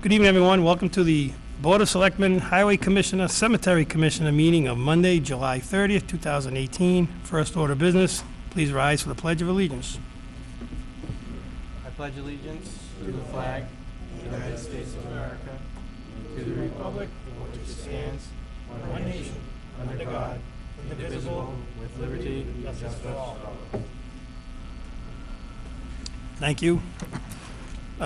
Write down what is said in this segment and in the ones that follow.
Good evening, everyone. Welcome to the Board of Selectmen, Highway Commissioner, Cemetery Commissioner meeting of Monday, July 30th, 2018. First order of business, please rise for the Pledge of Allegiance. I pledge allegiance to the flag of the United States of America, and to the republic for which it stands, one nation, under God, indivisible, with liberty and justice for all. Thank you.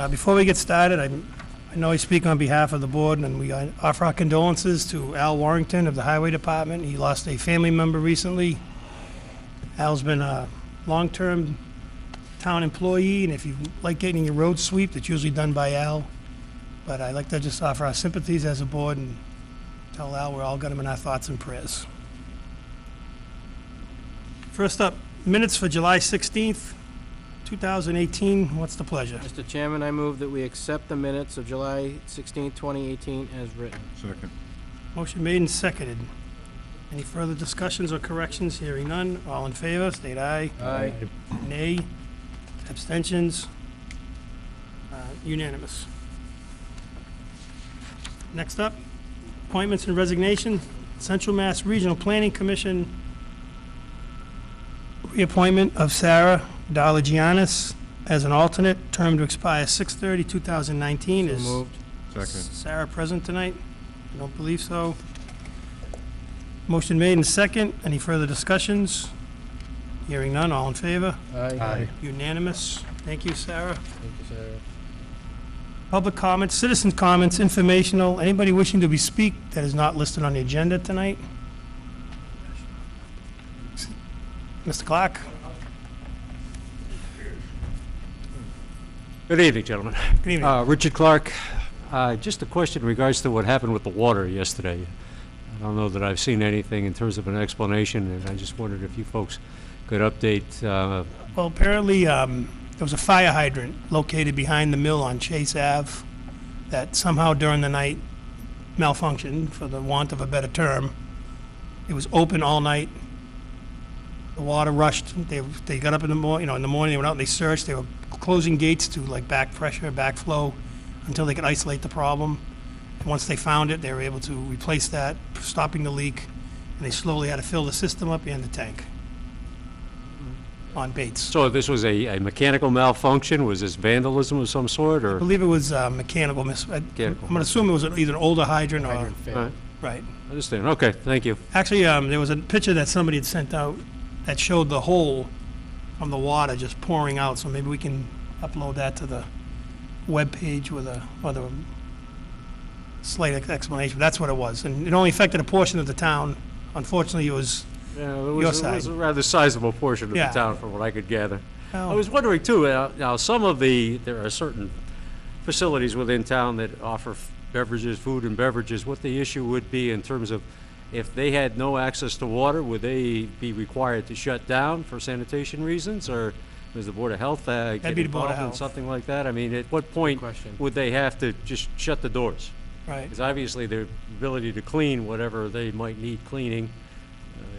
Before we get started, I know I speak on behalf of the board, and we offer our condolences to Al Warrington of the Highway Department. He lost a family member recently. Al's been a long-term town employee, and if you like getting your road swept, it's usually done by Al. But I'd like to just offer our sympathies as a board and tell Al we're all got him in our thoughts and prayers. First up, minutes for July 16th. 2018, what's the pleasure? Mr. Chairman, I move that we accept the minutes of July 16, 2018 as written. Second. Motion made and seconded. Any further discussions or corrections? Hearing none. All in favor, state aye. Aye. Nay. Abstentions. Unanimous. Next up, appointments and resignation. Central Mass Regional Planning Commission. Reappointment of Sarah Dalagianis as an alternate, term to expire 6/30/2019. So Is moved. Second. Sarah present tonight? I don't believe so. Motion made and second. Any further discussions? Hearing none. All in favor? Aye. Unanimous. Thank you, Sarah. Thank you, Sarah. Public comments, citizen comments, informational. Anybody wishing to speak that is not listed on the agenda tonight? Mr. Clark? Good evening, gentlemen. Good evening. Richard Clark. Just a question in regards to what happened with the water yesterday. I don't know that I've seen anything in terms of an explanation, and I just wondered if you folks could update. Well, apparently, there was a fire hydrant located behind the mill on Chase Ave that somehow during the night malfunctioned, for the want of a better term. It was open all night. The water rushed. They got up in the morning. In the morning they went out and they searched. They were closing gates to like back pressure, backflow, until they could isolate the problem. And once they found it, they were able to replace that, stopping the leak. And they slowly had to fill the system up and the tank on Bates. So this was a mechanical malfunction? Was this vandalism of some sort, I or? believe it was mechanical. I'm going to assume it was either an older hydrant or Hydrant failed. All right, right. I understand. Okay, thank you. Actually, there was a picture that somebody had sent out that showed the hole from the water just pouring out, so maybe we can upload that to the web page with a slight explanation. That's what it was, and it only affected a portion of the town. Unfortunately, it was Yeah, Your it was side. a rather sizable portion of Yeah. the town, from what I could gather. well, I was wondering too, now there are certain facilities within town that offer beverages, food and beverages, what the issue would be in terms of if they had no access to water, would they be required to shut down for sanitation reasons, or does the Board of Health get be the Board of involved in Health. something like that? I mean, at what point question. would they have to just shut the doors? right. Because obviously their ability to clean whatever they might need cleaning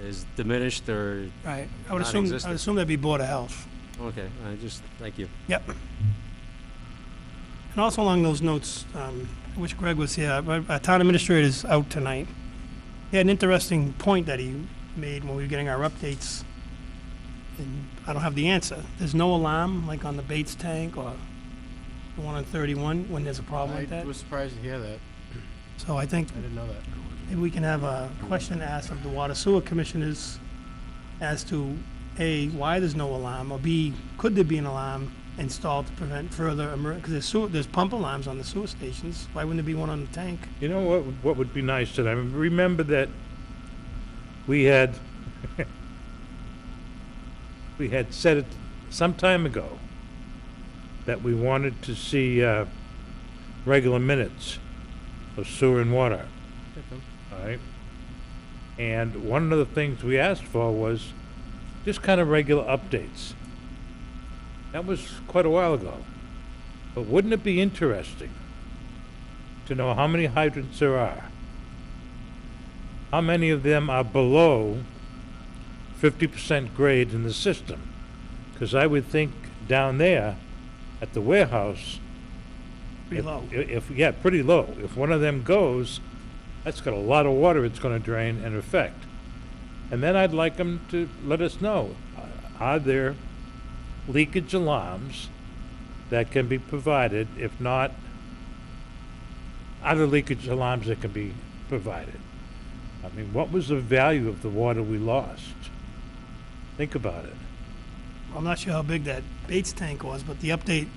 is diminished, or, Right. I would assume non-existent. that'd be Board of Health. okay, thank you. Yep. And also along those notes, I wish Greg was here. Our town administrator is out tonight. He had an interesting point that he made when we were getting our updates, and I don't have the answer. There's no alarm, like on the Bates tank or the one on 31, when there's a problem like I that. was surprised to hear that. So I think I didn't know that. maybe we can have a question asked of the Water Sewer Commissioners as to, A, why there's no alarm, or B, could there be an alarm installed to prevent further because there's pump alarms on the sewer stations. Why wouldn't there be one on the tank? You know what would be nice to them? Remember that we had we had said it some time ago that we wanted to see regular minutes of sewer and water. All right? And one of the things we asked for was just kind of regular updates. That was quite a while ago. But wouldn't it be interesting to know how many hydrants there are? How many of them are below 50% grade in the system? Because I would think down there at the warehouse, Pretty low. Yeah, pretty low. If one of them goes, that's got a lot of water it's gonna drain and affect. And then I'd like them to let us know, are there leakage alarms that can be provided? If not, are there leakage alarms that can be provided? I mean, what was the value of the water we lost? Think about it. I'm not sure how big that Bates tank was, but the update,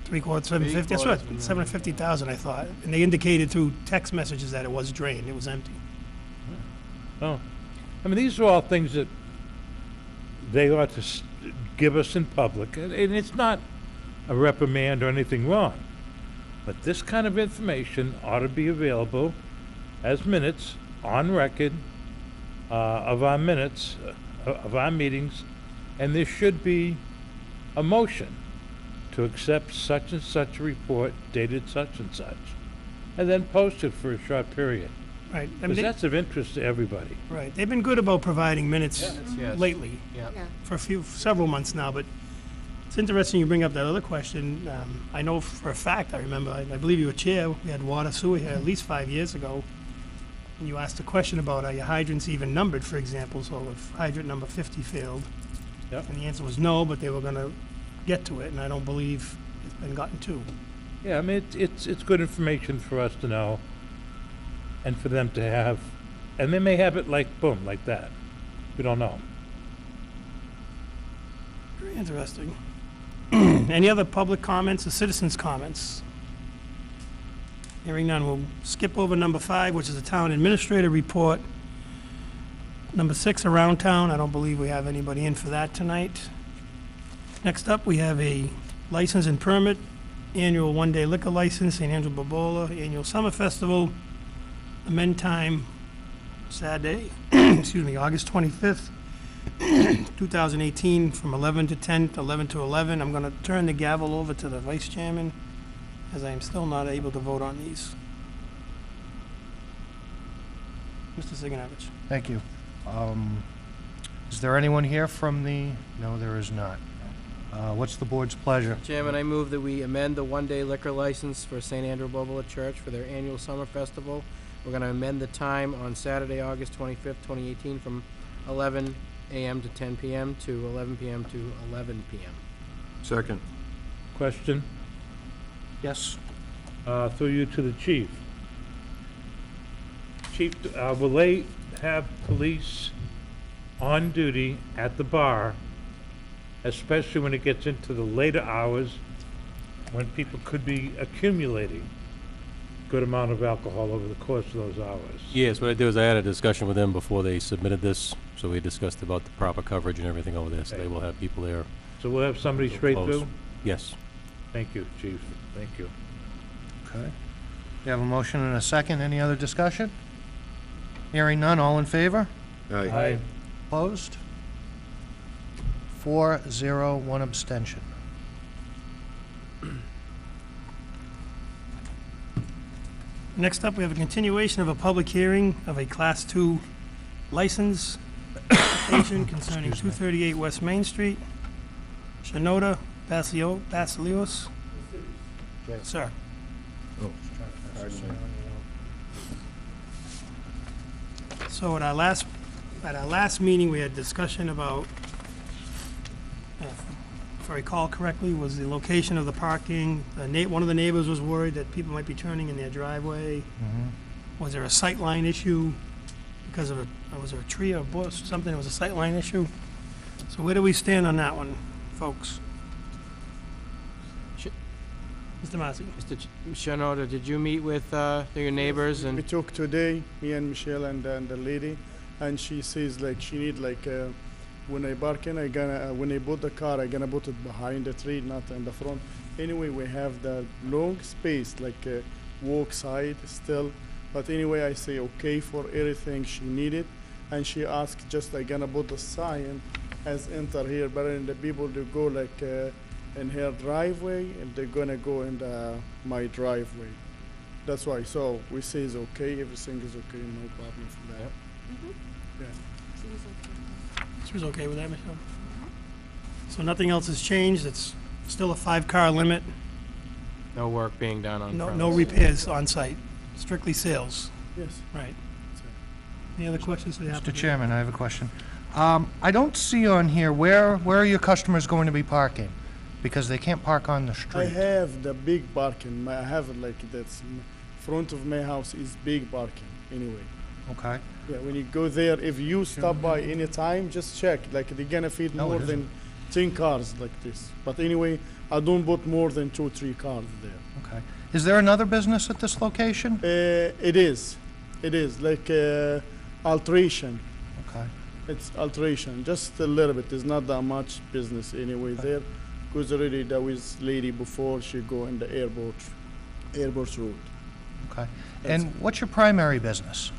3/4, 750, that's what, 750,000, I thought. And they indicated through text messages that it was drained, it was empty. Oh, I mean, these are all things that they ought to give us in public, and it's not a reprimand or anything wrong. But this kind of information ought to be available as minutes on record of our minutes, of our meetings, and there should be a motion to accept such and such a report dated such and such, and then post it for a short period. Right. I Because mean, that's of interest to everybody. right. They've been good about providing minutes Yes. lately, Yeah. for several months now, but it's interesting you bring up that other question. I know for a fact, I remember, I believe you were chair, we had water sewer here at least 5 years ago, and you asked a question about are your hydrants even numbered, for example, so if hydrant number 50 failed, Yep. and the answer was no, but they were gonna get to it, and I don't believe it's been gotten to. Yeah, I mean, it's good information for us to know and for them to have, and they may have it like, boom, like that. We don't know. Very interesting. Any other public comments or citizens' comments? Hearing none, we'll skip over number 5, which is the town administrator report. Number 6, around town, I don't believe we have anybody in for that tonight. Next up, we have a license and permit, annual one-day liquor license, St. Andrew Bobola, annual summer festival, amend time, Saturday, excuse me, August 25th, 2018, from 11 to 10, 11 to 11. I'm going to turn the gavel over to the vice chairman, as I am still not able to vote on these. Mr. Siganovich. Thank you. Is there anyone here from the, no, there is not. What's the board's pleasure? Chairman, I move that we amend the one-day liquor license for St. Andrew Bobola Church for their annual summer festival. We're gonna amend the time on Saturday, August 25th, 2018, from 11 a.m. to 10 p.m. to 11 p.m. to 11 p.m. Second. Question, Yes? through you to the chief. Chief, will they have police on duty at the bar, especially when it gets into the later hours, when people could be accumulating good amount of alcohol over the course of those hours? Yes, what I did was I had a discussion with them before they submitted this, so we discussed about the proper coverage and everything over there, so they will have people there. So we'll have somebody straight Close. through? Yes. Thank you, chief. Thank you. Okay. We have a motion and a second. Any other discussion? Hearing none, all in favor? Aye. Opposed? 4-0, 1 abstention. Next up, we have a continuation of a public hearing of a Class 2 license application concerning 238 West Main Street, Shinoda Basilios. Sir. So at our last meeting, we had discussion about, if I recall correctly, was the location of the parking. One of the neighbors was worried that people might be turning in their driveway. Was there a sightline issue because of was there a tree or a bush, something, it was a sightline issue? So where do we stand on that one, folks? Mr. Massey? Mr. Shinoda, did you meet with your neighbors We and? talked today, me and Michelle and the lady, and she says like she need like when I park in, when I put the car, I gonna put it behind the tree, not in the front. Anyway, we have the long space like walk side still, but anyway, I say okay for everything she needed, and she asked just I gonna put the sign as enter here, but then the people to go like in her driveway, and they're gonna go in my driveway. That's why. So we say it's okay, everything is okay, no problem for that. Yeah. She was okay with that, Michelle? So nothing else has changed, it's still a 5-car limit. No work being done on No, premise. no repairs on site, strictly sales, Yes. right? Any other questions for the Mr. applicant? Chairman, I have a question. I don't see on here, where are your customers going to be parking? Because they can't park on the I street. have the big parking. I have like that's front of my house is big parking anyway. Okay, Yeah, when you go there, if you stop by any time, just check. Like they're gonna fit No, more it than 10 cars like this. But anyway, I don't put more than 2-3 cars there. okay. Is there another business at this location? It is like alteration. Okay, It's alteration, just a little bit. There's not that much business anyway there, because already there was lady before she go in the airport road. okay. That's And what's your primary business?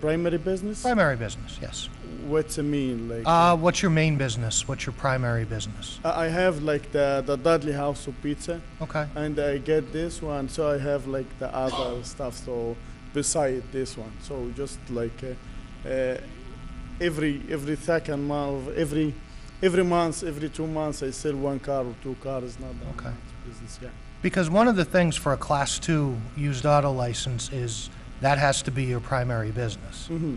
Primary business. Primary business, yes. What's it mean? Like What's your main business? What's your primary business? I have like the Dudley House of Pizza, Okay, and I get this one, so I have like the other stuff. So beside this one, so just like every second month, every month, every 2 months, I sell 1 car or 2 cars. Not that Okay. much business. Yeah. because one of the things for a Class 2 used auto license is that has to be your primary business. Mm-hmm.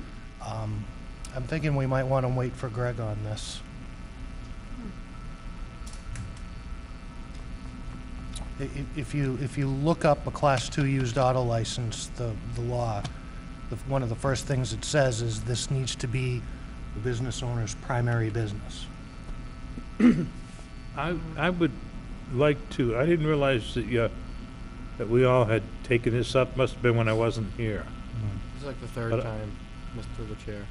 I'm thinking we might want to wait for Greg on this. If you look up a Class 2 used auto license, the law, one of the first things it says is this needs to be the business owner's primary business. I would like to, I didn't realize that we all had taken this up, must have been when I wasn't here. This is like the third But- time, Mr. the Chair.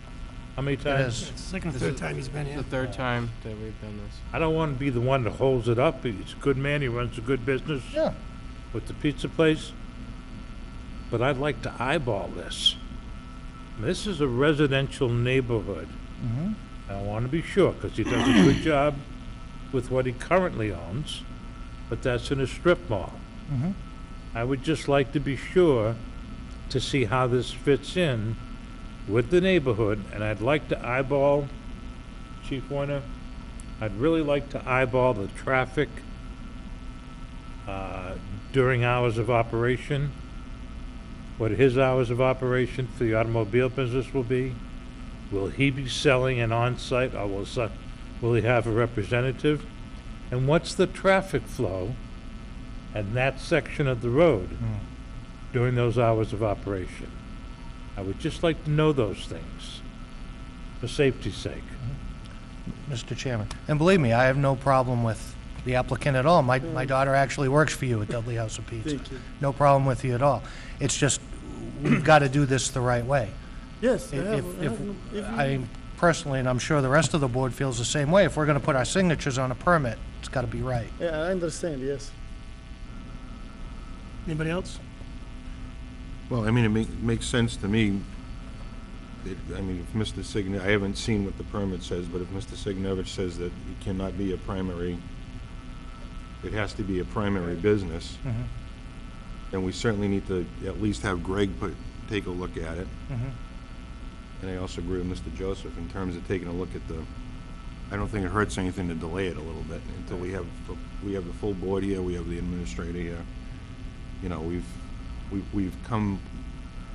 How many It times? is. It's the second or This third is- time he's been The here. third time that we've done this. I don't want to be the one that holds it up. He's a good man, he runs a good business Yeah. with the pizza place. But I'd like to eyeball this. This is a residential neighborhood. Mm-hmm. I want to be sure, because he does a good job with what he currently owns, but that's in a strip mall. Mm-hmm. I would just like to be sure to see how this fits in with the neighborhood, and I'd like to eyeball, Chief Warner, I'd really like to eyeball the traffic during hours of operation, what his hours of operation for the automobile business will be. Will he be selling an on-site, or will he have a representative? And what's the traffic flow in that section of the road during those hours of operation? I would just like to know those things, for safety's sake. Mr. Chairman. And believe me, I have no problem with the applicant at all. My daughter actually works for you at Dudley House of Pizza. Thank you. No problem with you at all. It's just, we've got to do this the right way. Yes, I have, I personally, and I'm sure the rest of the board feels the same way, if we're going to put our signatures on a permit, it's got to be right. yeah, I understand. Yes. Anybody else? Well, I mean, it makes sense to me. I mean, if Mr. Signa, I haven't seen what the permit says, but if Mr. Signevich says that it cannot be a primary, it has to be a primary business, Mhm. then we certainly need to at least have Greg take a look at it. Mhm. And I also agree with Mr. Joseph in terms of taking a look at I don't think it hurts anything to delay it a little bit until we have the full board here, we have the administrator here. You know, we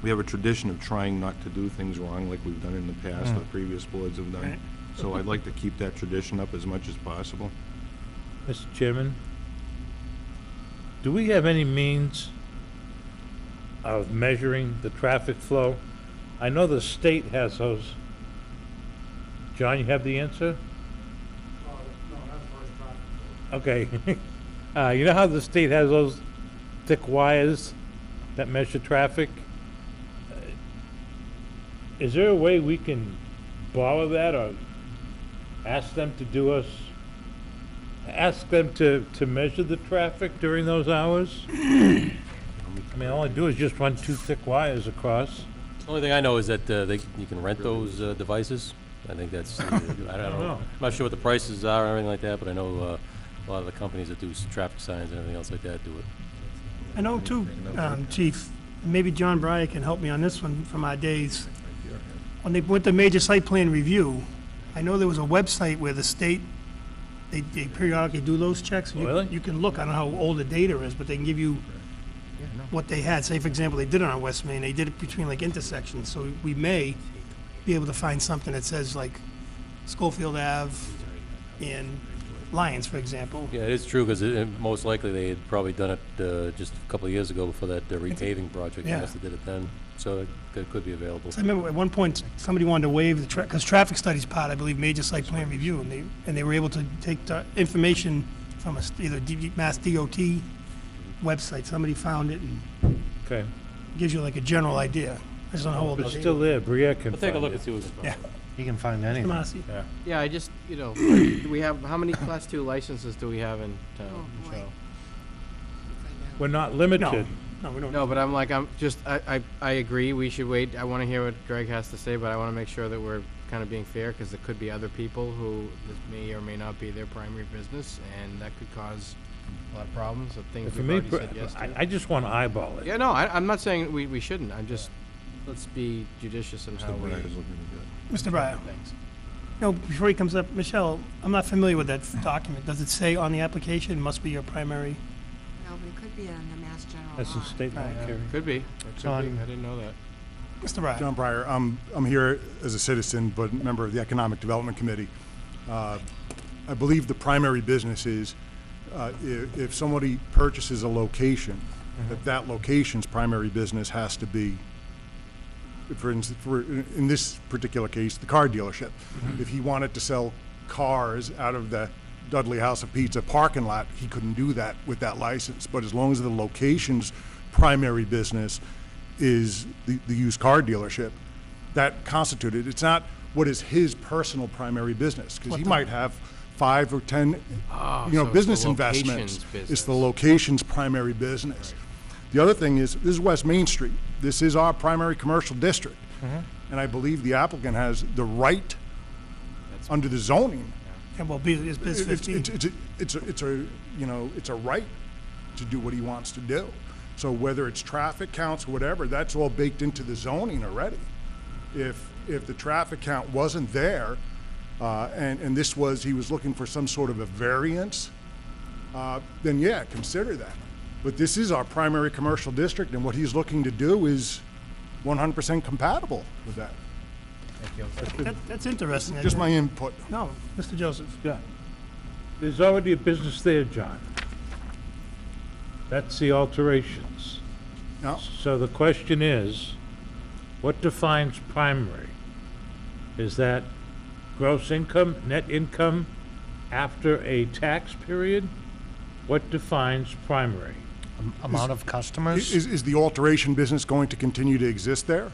have a tradition of trying not to do things wrong like we've done in the past, or previous boards have done. Right. So I'd like to keep that tradition up as much as possible. Mr. Chairman, do we have any means of measuring the traffic flow? I know the state has those. John, you have the answer? Okay. You know how the state has those thick wires that measure traffic? Is there a way we can borrow that, or ask them to measure the traffic during those hours? I mean, all I do is just run 2 thick wires across. The only thing I know is that you can rent those devices. I think that's, I don't know. I'm not sure what the prices are or anything like that, but I know a lot of the companies that do traffic signs and everything else like that do it. I know too, Chief, maybe John Breyer can help me on this one from our days. When they went to major site plan review, I know there was a website where the state They periodically do those checks. You- Really? You can look, I don't know how old the data is, but they can give you what they had. Say, for example, they did it on West Main, they did it between like intersections, so we may be able to find something that says like Schofield Ave and Lyons, for example. Yeah, it is true, because most likely they had probably done it just a couple of years ago before that repaving project. They Yeah. must have did it then, so it could be available. So I remember at one point, somebody wanted to waive the, because traffic studies part, I believe, major site plan review, and they were able to take the information from either Mass DOT website, somebody found it and Okay. gives you like a general idea. I just don't know how old It's it is. still there, Bria can We'll take a find look it. and see what we can find. Yeah. You can find anything. Tomasi. Yeah. Yeah, I just, we have, how many Class 2 licenses do we have in town, Oh, boy. Michelle? We're not limited. No, we don't. No, but I agree, we should wait. I want to hear what Greg has to say, but I want to make sure that we're kind of being fair, because there could be other people who this may or may not be their primary business, and that could cause a lot of problems of things For we've me, already said yes to. I just want to eyeball it. Yeah, no, I'm not saying we shouldn't. I'm just, let's be judicious in how Mr. we. Bragg is looking at Mr. Breyer. Thanks. No, before he comes up, Michelle, I'm not familiar with that document. Does it say on the application, must be your primary? No, but it could be in the Mass General That's a law. state law, Right. Carrie. Could be. It could So be. I'm- I didn't know that. Mr. Breyer. John Breyer, I'm here as a citizen, but member of the Economic Development Committee. I believe the primary business is, if somebody purchases a location, that location's primary business has to be, for instance, in this particular case, the car dealership. If he wanted to sell cars out of the Dudley House of Pizza parking lot, he couldn't do that with that license. But as long as the location's primary business is the used car dealership, that constituted, it's not what is his personal primary business, because he might have 5 or 10, Oh, so it's the business location's investments. It's business. the location's primary business. The other thing is, this is West Main Street. This is our primary commercial district. And I believe the applicant has the right, under the zoning, Yeah, well, it's biz 15. it's a right to do what he wants to do. So whether it's traffic counts or whatever, that's all baked into the zoning already. If the traffic count wasn't there, and this was, he was looking for some sort of a variance, then yeah, consider that. But this is our primary commercial district, and what he's looking to do is 100% compatible with that. That's interesting. Just my input. No, Mr. Joseph. Yeah. There's already a business there, John. That's the alterations. No? So the question is, what defines primary? Is that gross income, net income after a tax period? What defines primary? Amount of customers? Is the alteration business going to continue to exist there?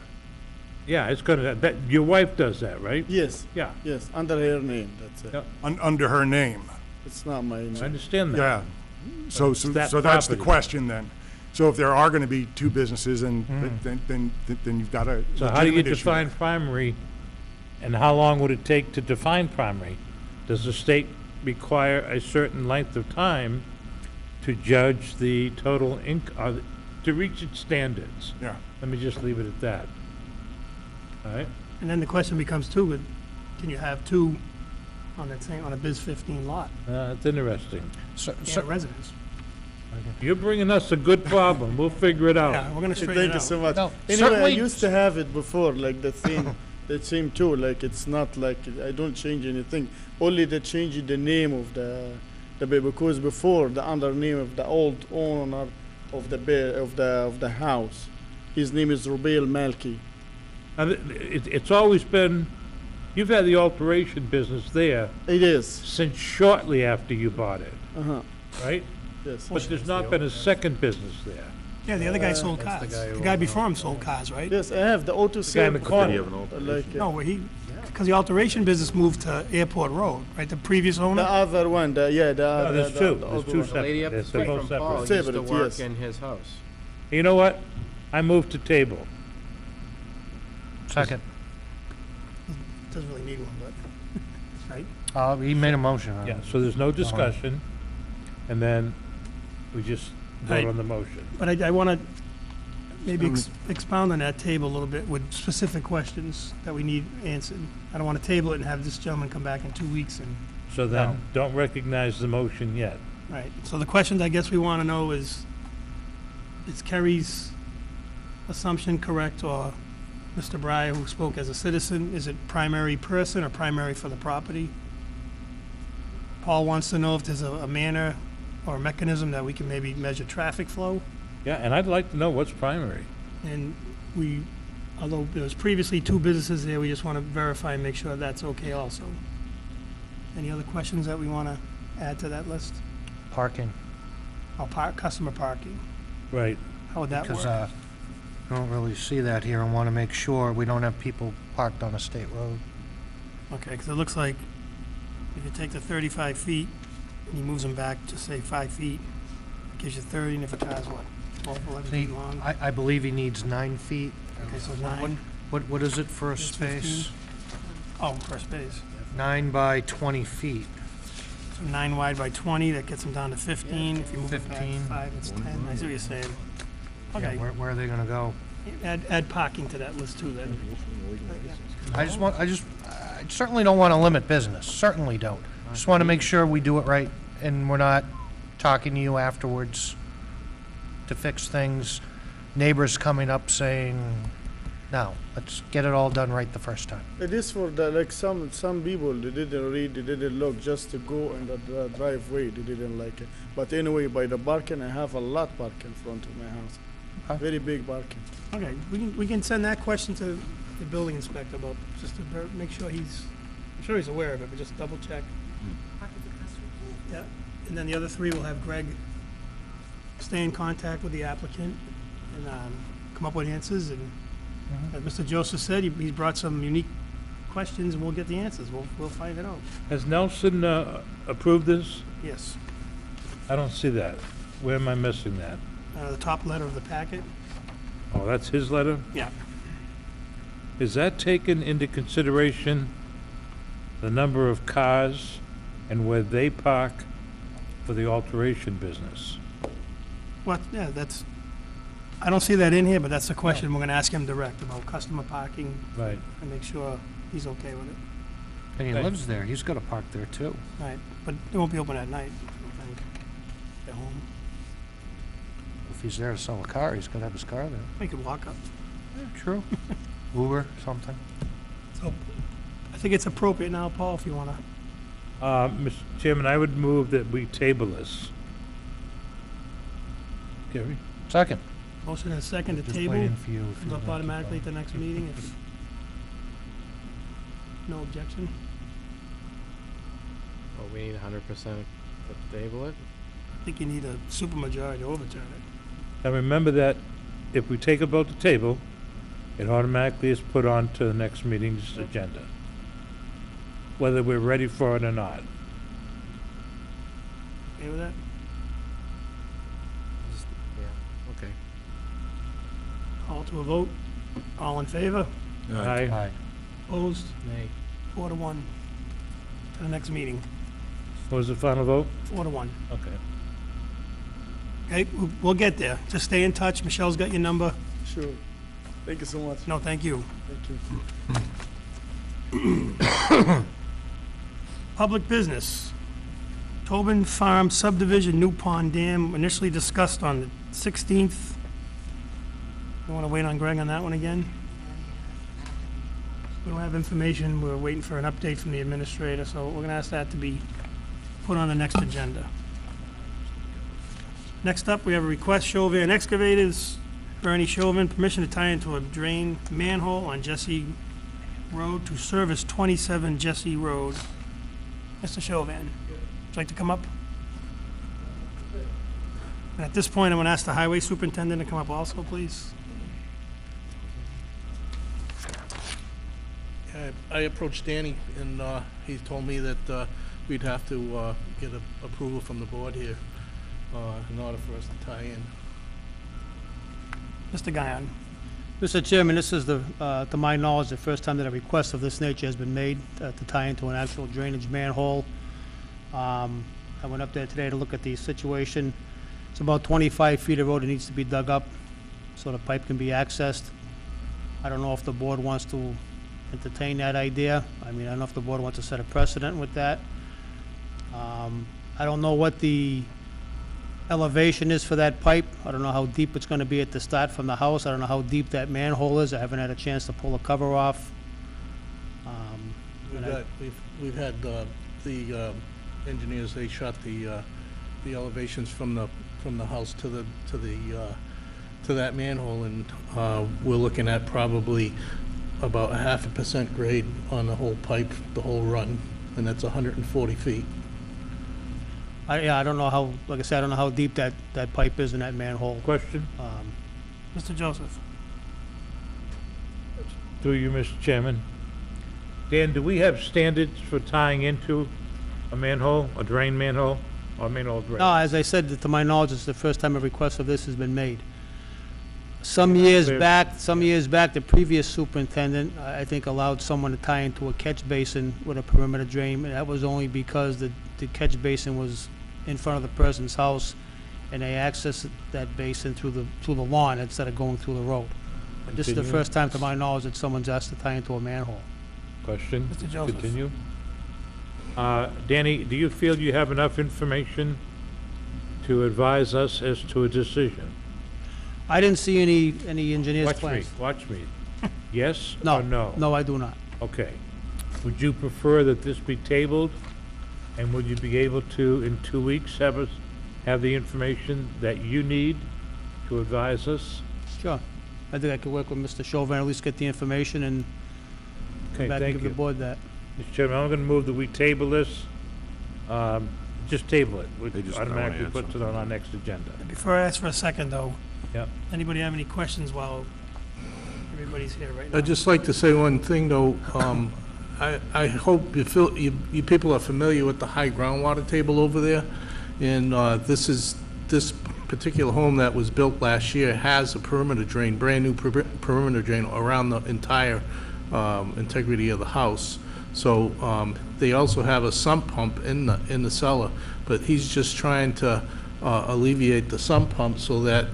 Yeah, it's gonna, your wife does that, right? Yes, Yeah, yes, under her name, that's it. Yeah. Under her name? It's not my I name. understand that. Yeah. So it's that that's the property. question then. So if there are going to be two businesses, and then you've got a So how do you legitimate issue define there. primary, and how long would it take to define primary? Does the state require a certain length of time to judge the total to reach its standards? Yeah. Let me just leave it at that. All right? And then the question becomes too, can you have two on that same, on a biz 15 lot, That's interesting. and a residence? You're bringing us a good problem. We'll figure it Yeah, out. we're gonna straighten Thank it you out. so much. No, Anyway, I certainly- used to have it before, like the same too. Like it's not like I don't change anything. Only the change the name of the because before the under name of the old owner of the house, his name is Rubail Malki. Now, it's always been, you've had the alteration business there It is. since shortly after you bought it, right? Yes. But there's not been a second business there. Yeah, the other guy sold cars. The guy before him sold cars, right? Yes, I have the auto The guy in the sale. corner. Like No, well, because the alteration business moved to Airport Road, right? The previous the owner? other one. No, there's two. There's other two one. The lady up the They're street both from Paul separate. used to Separate, work yes. in his house. You know what? I move to table. Second. Doesn't really need one, but, right? He made a motion. Yeah, so there's no discussion, and then we just vote Right. on the motion. But I want to maybe expound on that table a little bit with specific questions that we need answered. I don't want to table it and have this gentleman come back in 2 weeks and So then, don't recognize the motion yet. Right, so the questions I guess we want to know is Kerry's assumption correct, or Mr. Breyer, who spoke as a citizen, is it primary person or primary for the property? Paul wants to know if there's a manner or a mechanism that we can maybe measure traffic flow. Yeah, and I'd like to know what's primary. And we, although there was previously 2 businesses there, we just want to verify and make sure that's okay also. Any other questions that we want to add to that list? Parking, Oh, customer parking, Right. how would that because work? I don't really see that here and want to make sure we don't have people parked on a state road. Okay, because it looks like if you take the 35 feet and he moves them back to say 5 feet, it gives you 30, and if a car's what, 12, 11 See, feet long? I believe he needs 9 feet. Okay, so 9, What is it for a It's space? 15. Oh, for a space. 9 by 20 feet. So 9 wide by 20, that gets them down to 15. If you move it back 15. 5, it's 10. I see what you're saying. Yeah, Okay, where are they gonna go? add parking to that list too then. I certainly don't want to limit business, certainly don't. Just want to make sure we do it right and we're not talking to you afterwards to fix things. Neighbors coming up saying, no, let's get it all done right the first time. It is for the, like, some people, they didn't read, they didn't look, just to go in the driveway, they didn't like it. But anyway, by the parking, I have a lot park in front of my house. Okay. Very big parking. Okay, we can send that question to the building inspector about, just to make sure I'm sure he's aware of it, but just double check. Yeah, and then the other 3 will have Greg stay in contact with the applicant and come up with answers. And as Mr. Joseph said, he's brought some unique questions, and we'll get the answers. We'll find it out. Has Nelson approved this? Yes. I don't see that. Where am I missing that? The top letter of the packet. Oh, that's his letter? Yeah. Is that taken into consideration, the number of cars and where they park for the alteration business? Well, yeah, I don't see that in here, but that's the question we're gonna ask him direct about customer parking Right. and make sure he's okay with it. And he Okay. lives there, he's got to park there too. Right, but it won't be open at night, I don't think. At home. If he's there to sell a car, he's got to have his car there. We could walk up. True. Uber, something. So, I think it's appropriate now, Paul, if you wanna. Mr. Chairman, I would move that we table this. Gary? Second. Motion and a second to Just table. waiting for you. if Comes you'd up like to automatically at go. the next meeting if no objection. Oh, we need 100% to table it? I think you need a supermajority to overturn it. Now remember that if we take a vote to table, it automatically is put on to the next meeting's agenda, whether we're ready for it or not. Okay with that? Yeah, okay. Call to a vote. All in favor? Aye. Aye. Opposed? Nay. 4-1. To the next meeting. What was the final vote? 4-1. Okay. Okay, we'll get there. Just stay in touch. Michelle's got your number. Sure. Thank you so much. No, thank you. Thank you. Public business. Tobin Farm subdivision, New Pond Dam, initially discussed on the 16th. You want to wait on Greg on that one again? We don't have information. We're waiting for an update from the administrator, so we're going to ask that to be put on the next agenda. Next up, we have a request, Chauvin Excavators, Bernie Chauvin, permission to tie into a drain manhole on Jesse Road to service 27 Jesse Road. Mr. Chauvin, would you like to come up? And at this point, I'm going to ask the highway superintendent to come up also, please. I approached Danny, and he told me that we'd have to get approval from the board here in order for us to tie in. Mr. Guyon. Mr. Chairman, this is to my knowledge, the first time that a request of this nature has been made to tie into an actual drainage manhole. I went up there today to look at the situation. It's about 25 feet of road that needs to be dug up so the pipe can be accessed. I don't know if the board wants to entertain that idea. I mean, I don't know if the board wants to set a precedent with that. I don't know what the elevation is for that pipe. I don't know how deep it's gonna be at the start from the house. I don't know how deep that manhole is. I haven't had a chance to pull the cover off. We've And I- got, we've had, the engineers, they shot the elevations from the house to that manhole, and, we're looking at probably about 0.5% grade on the whole pipe, the whole run, and that's 140 feet. I don't know how, like I said, I don't know how deep that pipe is in that manhole. Question Mr. Joseph? through you, Mr. Chairman. Dan, do we have standards for tying into a manhole, a drain manhole, or manhole drain? No, as I said, to my knowledge, it's the first time a request of this has been made. Some years clear. back, the previous superintendent, I think, allowed someone to tie into a catch basin with a perimeter drain, and that was only because the catch basin was in front of the person's house, and they accessed that basin through the lawn instead of going through the road. But this is the Continue. first time, to my knowledge, that someone's asked to tie into a manhole. Question? Mr. Joseph. Continue. Danny, do you feel you have enough information to advise us as to a decision? I didn't see any engineer's Watch me, plans. watch me. Yes No, or no? no, I do not. Okay. Would you prefer that this be tabled? And would you be able to, in 2 weeks, have the information that you need to advise us? Sure. I think I could work with Mr. Chauvin, at least get the information and Okay, come back and thank give the you. board that. Mr. Chairman, I'm gonna move that we table this. Just table it. We They just don't wanna automatically add put it something. on our next agenda. Before I ask for a second, though, Yep. anybody have any questions while everybody's here right now? I'd just like to say one thing, though. I hope you people are familiar with the high groundwater table over there. And this particular home that was built last year has a perimeter drain, brand-new perimeter drain around the entire integrity of the house. So they also have a sump pump in the cellar, but he's just trying to alleviate the sump pump so that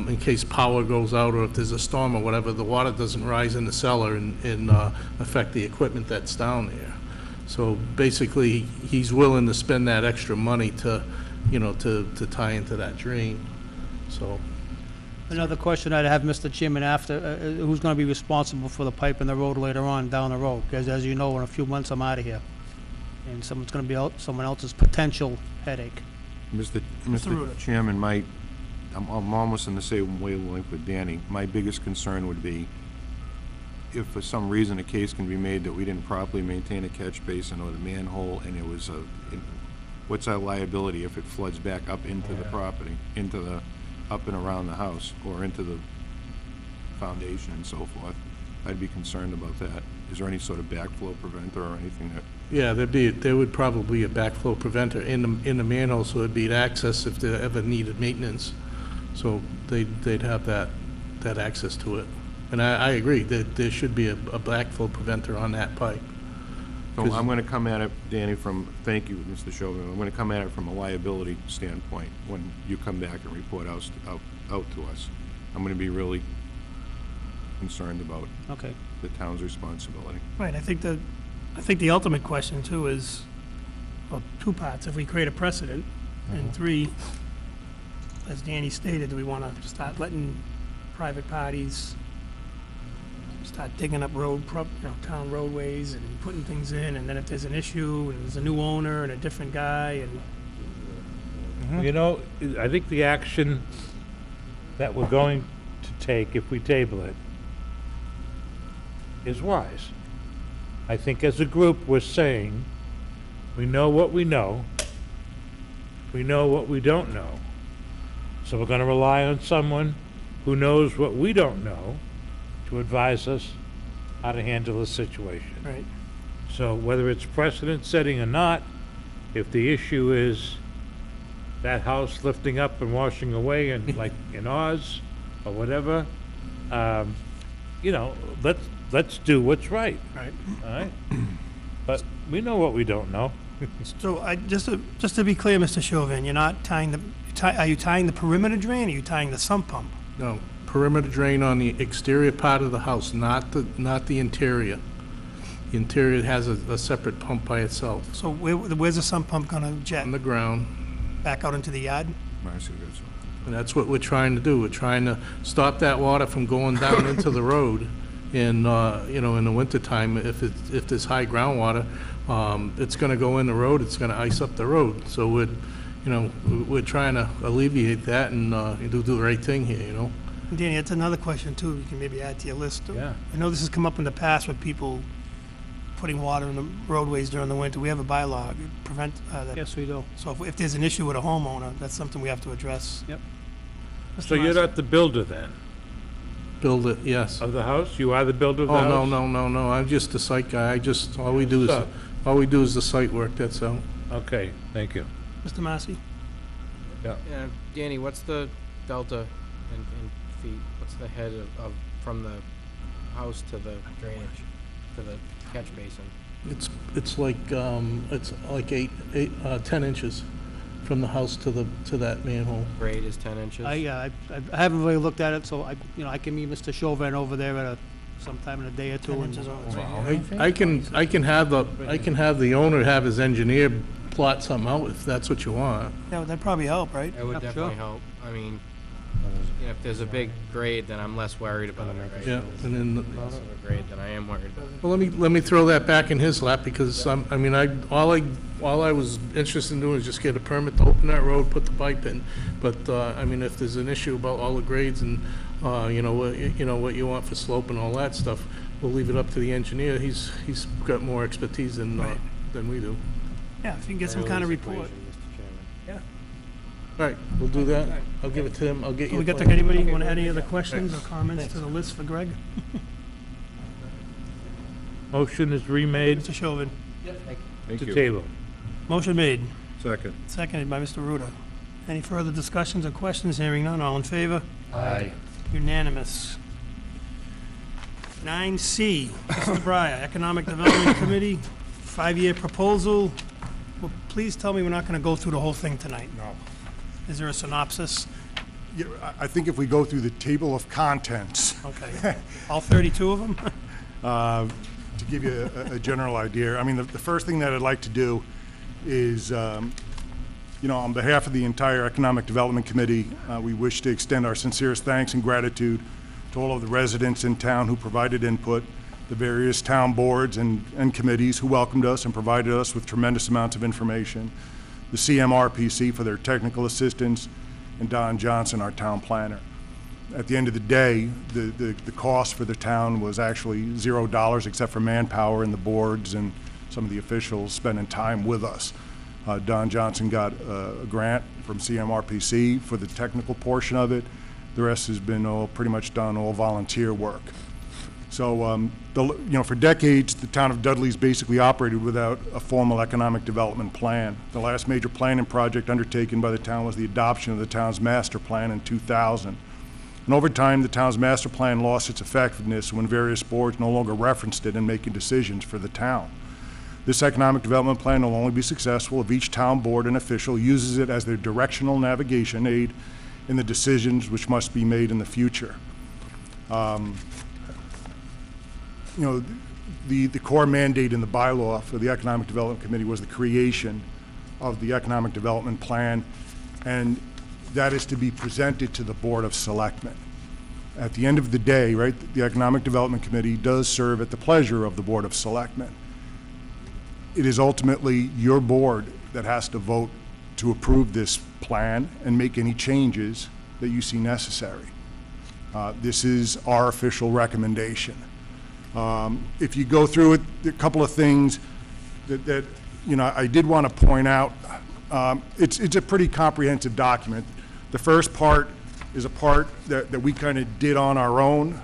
in case power goes out or if there's a storm or whatever, the water doesn't rise in the cellar and affect the equipment that's down there. So basically, he's willing to spend that extra money to tie into that drain, so. Another question I'd have, Mr. Chairman, after, who's gonna be responsible for the pipe in the road later on down the road? Because as you know, in a few months, I'm out of here. And someone's gonna be out, someone else's potential headache. Mr. Ruda. Chairman, I'm almost in the same wavelength with Danny. My biggest concern would be if for some reason a case can be made that we didn't properly maintain a catch basin or the manhole, and it was what's our liability if it floods back up into the property, up and around the house, or into the foundation and so forth? I'd be concerned about that. Is there any sort of backflow preventer or anything that? Yeah, there would probably be a backflow preventer in the manhole, so it'd be access if they ever needed maintenance. So they'd have that access to it. And I agree, that there should be a backflow preventer on that pipe. So I'm gonna come at it, Danny, thank you, Mr. Chauvin, I'm gonna come at it from a liability standpoint when you come back and report out to us. I'm gonna be really concerned about Okay. the town's responsibility. Right, I think the ultimate question too is, well, two parts. If we create a precedent, and three, as Danny stated, do we want to start letting private parties start digging up town roadways and putting things in, and then if there's an issue and there's a new owner and a different guy and You know, I think the action that we're going to take if we table it is wise. I think as a group, we're saying, we know what we know, we know what we don't know, so we're gonna rely on someone who knows what we don't know to advise us how to handle the situation. right. So whether it's precedent setting or not, if the issue is that house lifting up and washing away and like in Oz or whatever, let's do what's right, Right. all right? But we know what we don't know. So just to be clear, Mr. Chauvin, you're not tying are you tying the perimeter drain or are you tying the sump pump? No, perimeter drain on the exterior part of the house, not the interior. The interior has a separate pump by itself So where's the sump pump gonna jet? on the ground. Back out into the yard? And that's what we're trying to do. We're trying to stop that water from going down into the road in, you know, in the wintertime. If there's high groundwater, it's gonna go in the road, it's gonna ice up the road. So we're trying to alleviate that and do the right thing here, you know? Danny, that's another question too, you can maybe add to your list. Yeah. I know this has come up in the past with people putting water in the roadways during the winter. We have a bylaw to prevent that. Yes, we do. So if there's an issue with a homeowner, that's something we have to address. Yep. So you're not the builder then, Build it, yes. of the house? You are the builder of the Oh, house? no, I'm just the site guy. All we do is the site work, that's all. Okay, thank you. Mr. Massey? Yeah, Danny, what's the delta in feet? What's the head of from the house to the drainage, to the catch basin? It's like 10 inches from the house to that manhole. Grade is 10 inches? I haven't really looked at it, so I can meet Mr. Chauvin over there at sometime in a day or two. 10 and- inches over, it's right here. I can have the owner have his engineer plot something out if that's what you want. Yeah, that'd probably help, right? That would Yeah, definitely sure. help. I mean, you know, if there's a big grade, then I'm less worried about it, right? Yeah, and then Less of a grade than I am worried about it. well, let me throw that back in his lap because all I was interested in doing is just get a permit to open that road, put the pipe in. But I mean, if there's an issue about all the grades and what you want for slope and all that stuff, we'll leave it up to the engineer. He's got more expertise than we do. Yeah, if you can get some kind of report. All right, we'll do that. I'll give it to him. I'll get you. We a got plan. anybody want to add any other questions or comments to the list for Greg? Motion is remade Mr. Chauvin? Thank to you. table. Motion made, Second. seconded by Mr. Ruda. Any further discussions or questions? Hearing none, all in favor? Aye. Unanimous. 9C, Mr. Breyer, Economic Development Committee, 5-year proposal. Well, please tell me we're not going to go through the whole thing tonight. No. Is there a synopsis? Yeah, I think if we go through the table of contents, Okay. All 32 of them? to give you a general idea, I mean, the first thing that I'd like to do is, on behalf of the entire Economic Development Committee, we wish to extend our sincerest thanks and gratitude to all of the residents in town who provided input, the various town boards and committees who welcomed us and provided us with tremendous amounts of information, the CMRPC for their technical assistance, and Don Johnson, our town planner. At the end of the day, the cost for the town was actually $0 except for manpower and the boards and some of the officials spending time with us. Don Johnson got a grant from CMRPC for the technical portion of it. The rest has been pretty much done all volunteer work. So, for decades, the town of Dudley's basically operated without a formal economic development plan. The last major planning project undertaken by the town was the adoption of the town's master plan in 2000. And over time, the town's master plan lost its effectiveness when various boards no longer referenced it in making decisions for the town. This economic development plan will only be successful if each town board and official uses it as their directional navigation aid in the decisions which must be made in the future. The core mandate in the bylaw for the Economic Development Committee was the creation of the Economic Development Plan, and that is to be presented to the Board of Selectmen. At the end of the day, right, the Economic Development Committee does serve at the pleasure of the Board of Selectmen. It is ultimately your board that has to vote to approve this plan and make any changes that you see necessary. This is our official recommendation. If you go through it, a couple of things that I did want to point out. It's a pretty comprehensive document. The first part is a part that we kind of did on our own,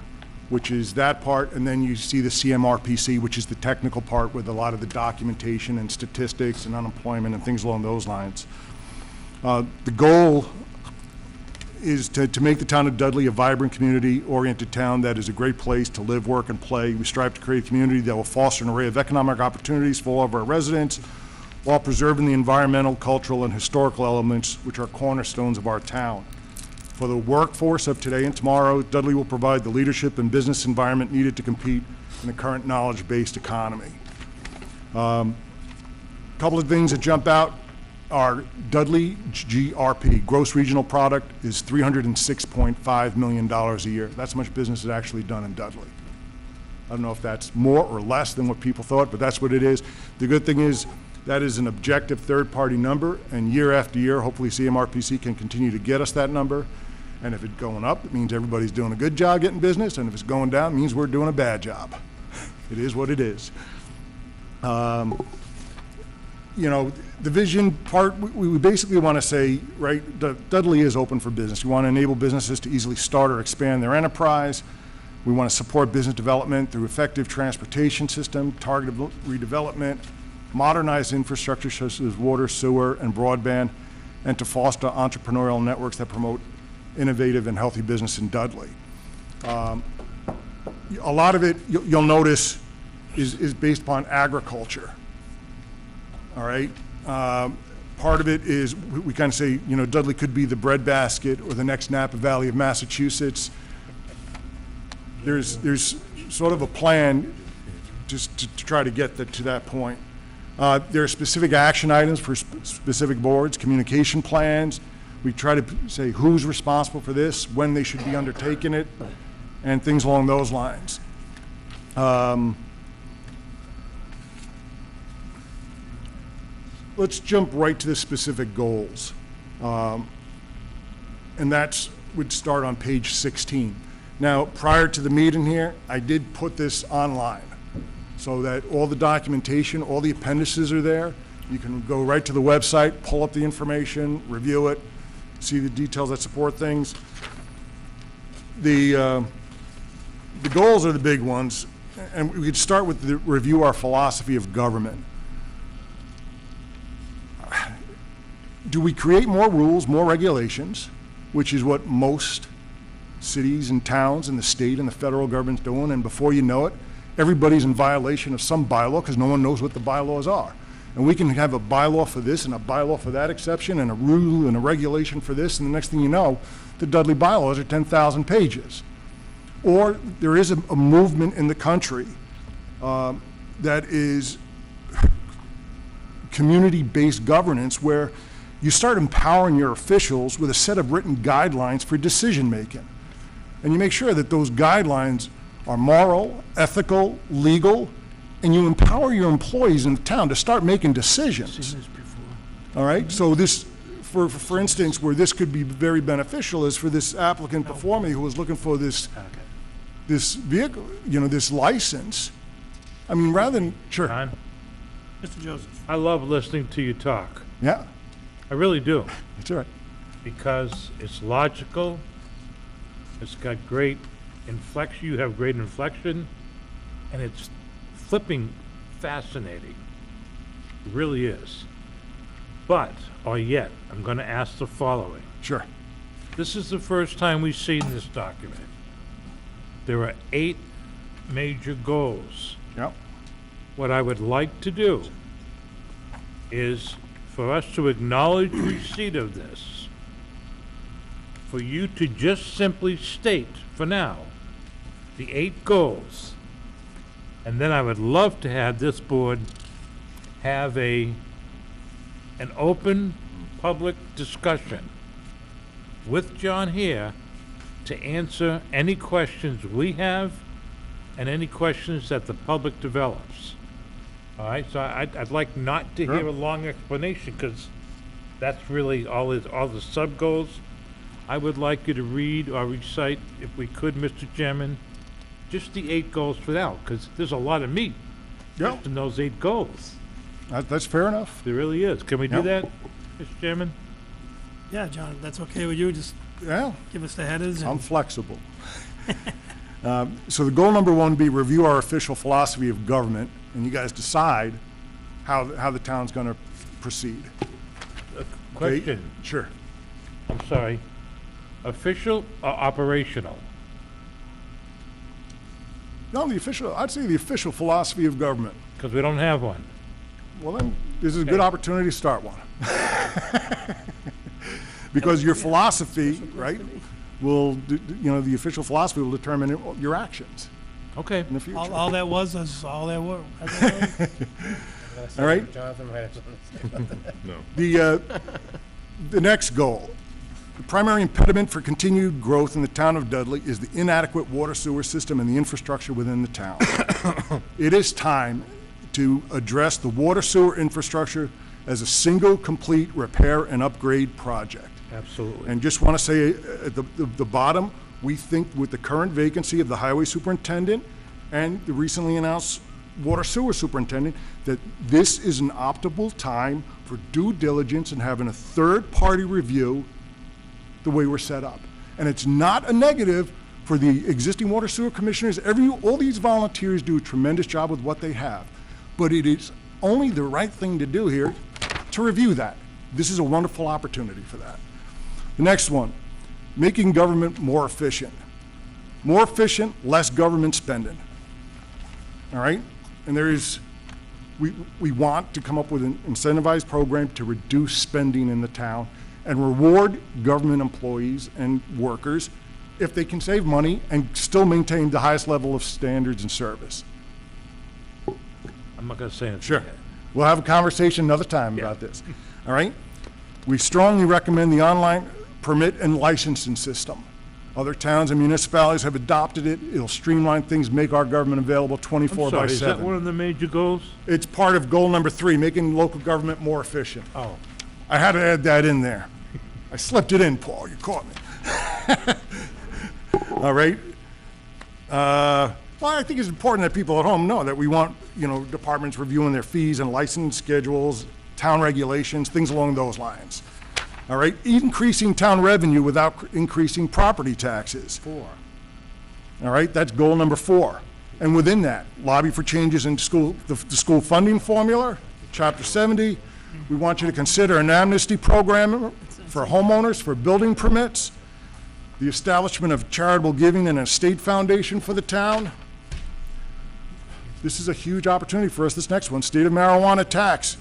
which is that part, and then you see the CMRPC, which is the technical part with a lot of the documentation and statistics and unemployment and things along those lines. The goal is to make the town of Dudley a vibrant, community-oriented town that is a great place to live, work, and play. We strive to create a community that will foster an array of economic opportunities for all of our residents while preserving the environmental, cultural, and historical elements which are cornerstones of our town. For the workforce of today and tomorrow, Dudley will provide the leadership and business environment needed to compete in the current knowledge-based economy. Couple of things that jump out are Dudley GRP, gross regional product, is $306.5 million a year. That's how much business is actually done in Dudley. I don't know if that's more or less than what people thought, but that's what it is. The good thing is that is an objective third-party number, and year after year, hopefully CMRPC can continue to get us that number. And if it's going up, it means everybody's doing a good job getting business, and if it's going down, it means we're doing a bad job. It is what it is. You know, the vision part, we basically want to say, right, Dudley is open for business. We want to enable businesses to easily start or expand their enterprise. We want to support business development through effective transportation system, targeted redevelopment, modernized infrastructure such as water, sewer, and broadband, and to foster entrepreneurial networks that promote innovative and healthy business in Dudley. A lot of it, you'll notice, is based upon agriculture. All right? Part of it is, we kind of say, you know, Dudley could be the breadbasket or the next Napa Valley of Massachusetts. There's sort of a plan just to try to get to that point. There are specific action items for specific boards, communication plans. We try to say who's responsible for this, when they should be undertaking it, and things along those lines. Let's jump right to the specific goals. And that would start on page 16. Now, prior to the meeting here, I did put this online so that all the documentation, all the appendices are there. You can go right to the website, pull up the information, review it, see the details that support things. The goals are the big ones, and we could start with the review our philosophy of government. Do we create more rules, more regulations, which is what most cities and towns and the state and the federal government's doing, and before you know it, everybody's in violation of some bylaw because no one knows what the bylaws are. And we can have a bylaw for this and a bylaw for that exception and a rule and a regulation for this, and the next thing you know, the Dudley bylaws are 10,000 pages. Or there is a movement in the country that is community-based governance where you start empowering your officials with a set of written guidelines for decision-making. And you make sure that those guidelines are moral, ethical, legal, and you empower your employees in the town to start making decisions. All right? So this, for instance, where this could be very beneficial is for this applicant before me who was looking for this vehicle, you know, this license. I mean, rather than, sure. John, Mr. Joseph. I love listening to you talk. Yeah, I really do. that's all right. Because it's logical, it's got great inflection, you have great inflection, and it's flipping fascinating. It really is. But, or yet, I'm going to ask the following. Sure. This is the first time we've seen this document. There are 8 major goals. Yep. What I would like to do is for us to acknowledge receipt of this, for you to just simply state, for now, the 8 goals, and then I would love to have this board have an open public discussion with John here to answer any questions we have and any questions that the public develops. All right, so I'd like not to hear a long explanation, because that's really all the sub-goals. I would like you to read or recite, if we could, Mr. Chairman, just the 8 goals for now, because there's a lot of meat just in those 8 goals. That's fair enough. There really is. Can we do that, Mr. Chairman? Yeah, John, if that's okay with you, just Yeah, give us the headers. And I'm flexible. So the goal number 1 would be review our official philosophy of government, and you guys decide how the town's going to proceed. Okay? Question, Sure. I'm sorry. Official or operational? No, I'd say the official philosophy of government. Because we don't have one. Well, then, this is a good opportunity to start one. Because your philosophy, right, will, the official philosophy will determine your actions. Okay. in the future. All that was is all there were. All right. Jonathan might have something to say about that. The next goal, the primary impediment for continued growth in the town of Dudley is the inadequate water sewer system and the infrastructure within the town. It is time to address the water sewer infrastructure as a single, complete repair and upgrade project. Absolutely. And just want to say at the bottom, we think with the current vacancy of the highway superintendent and the recently announced water sewer superintendent, that this is an optimal time for due diligence and having a third-party review the way we're set up. And it's not a negative for the existing water sewer commissioners. All these volunteers do a tremendous job with what they have. But it is only the right thing to do here to review that. This is a wonderful opportunity for that. The next one, making government more efficient. More efficient, less government spending. All right? And we want to come up with an incentivized program to reduce spending in the town and reward government employees and workers if they can save money and still maintain the highest level of standards and service. I'm not gonna say it. Sure. We'll have a conversation another time about this. All right? We strongly recommend the online permit and licensing system. Other towns and municipalities have adopted it. It'll streamline things, make our government available 24 by 7. Is that one of the major goals? It's part of goal number 3, making local government more efficient. Oh. I had to add that in there. I slipped it in, Paul, you caught me. All right? Well, I think it's important that people at home know that we want, departments reviewing their fees and license schedules, town regulations, things along those lines. All right? Increasing town revenue without increasing property taxes. 4. All right? That's goal number 4. And within that, lobby for changes in the school funding formula, Chapter 70. We want you to consider an amnesty program for homeowners for building permits, the establishment of charitable giving and a state foundation for the town. This is a huge opportunity for us, this next one, state of marijuana tax.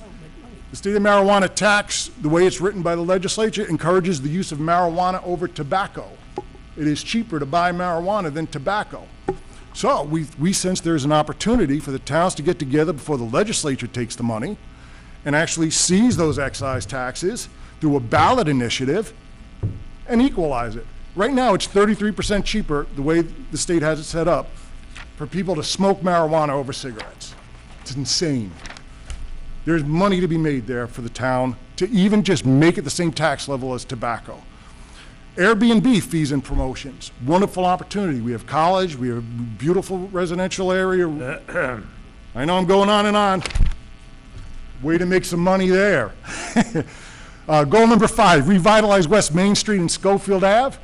The state of marijuana tax, the way it's written by the legislature, encourages the use of marijuana over tobacco. It is cheaper to buy marijuana than tobacco. So we sense there's an opportunity for the towns to get together before the legislature takes the money and actually seize those excise taxes through a ballot initiative and equalize it. Right now, it's 33% cheaper, the way the state has it set up, for people to smoke marijuana over cigarettes. It's insane. There's money to be made there for the town to even just make it the same tax level as tobacco. Airbnb fees and promotions, wonderful opportunity. We have college, we have a beautiful residential area. I know I'm going on and on. Way to make some money there. Goal number 5, revitalize West Main Street and Schofield Ave.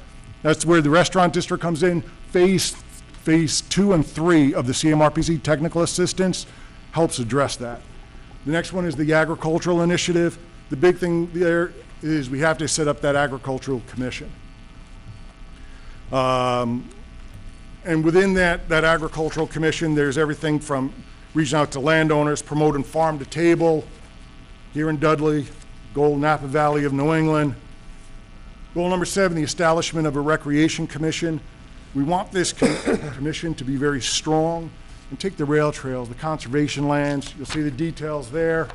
That's where the restaurant district comes in. Phase 2 and 3 of the CMRPC technical assistance helps address that. The next one is the agricultural initiative. The big thing there is we have to set up that agricultural commission. And within that agricultural commission, there's everything from reaching out to landowners, promoting farm to table here in Dudley, goal Napa Valley of New England. Goal number 7, the establishment of a recreation commission. We want this commission to be very strong and take the rail trails, the conservation lands. You'll see the details there.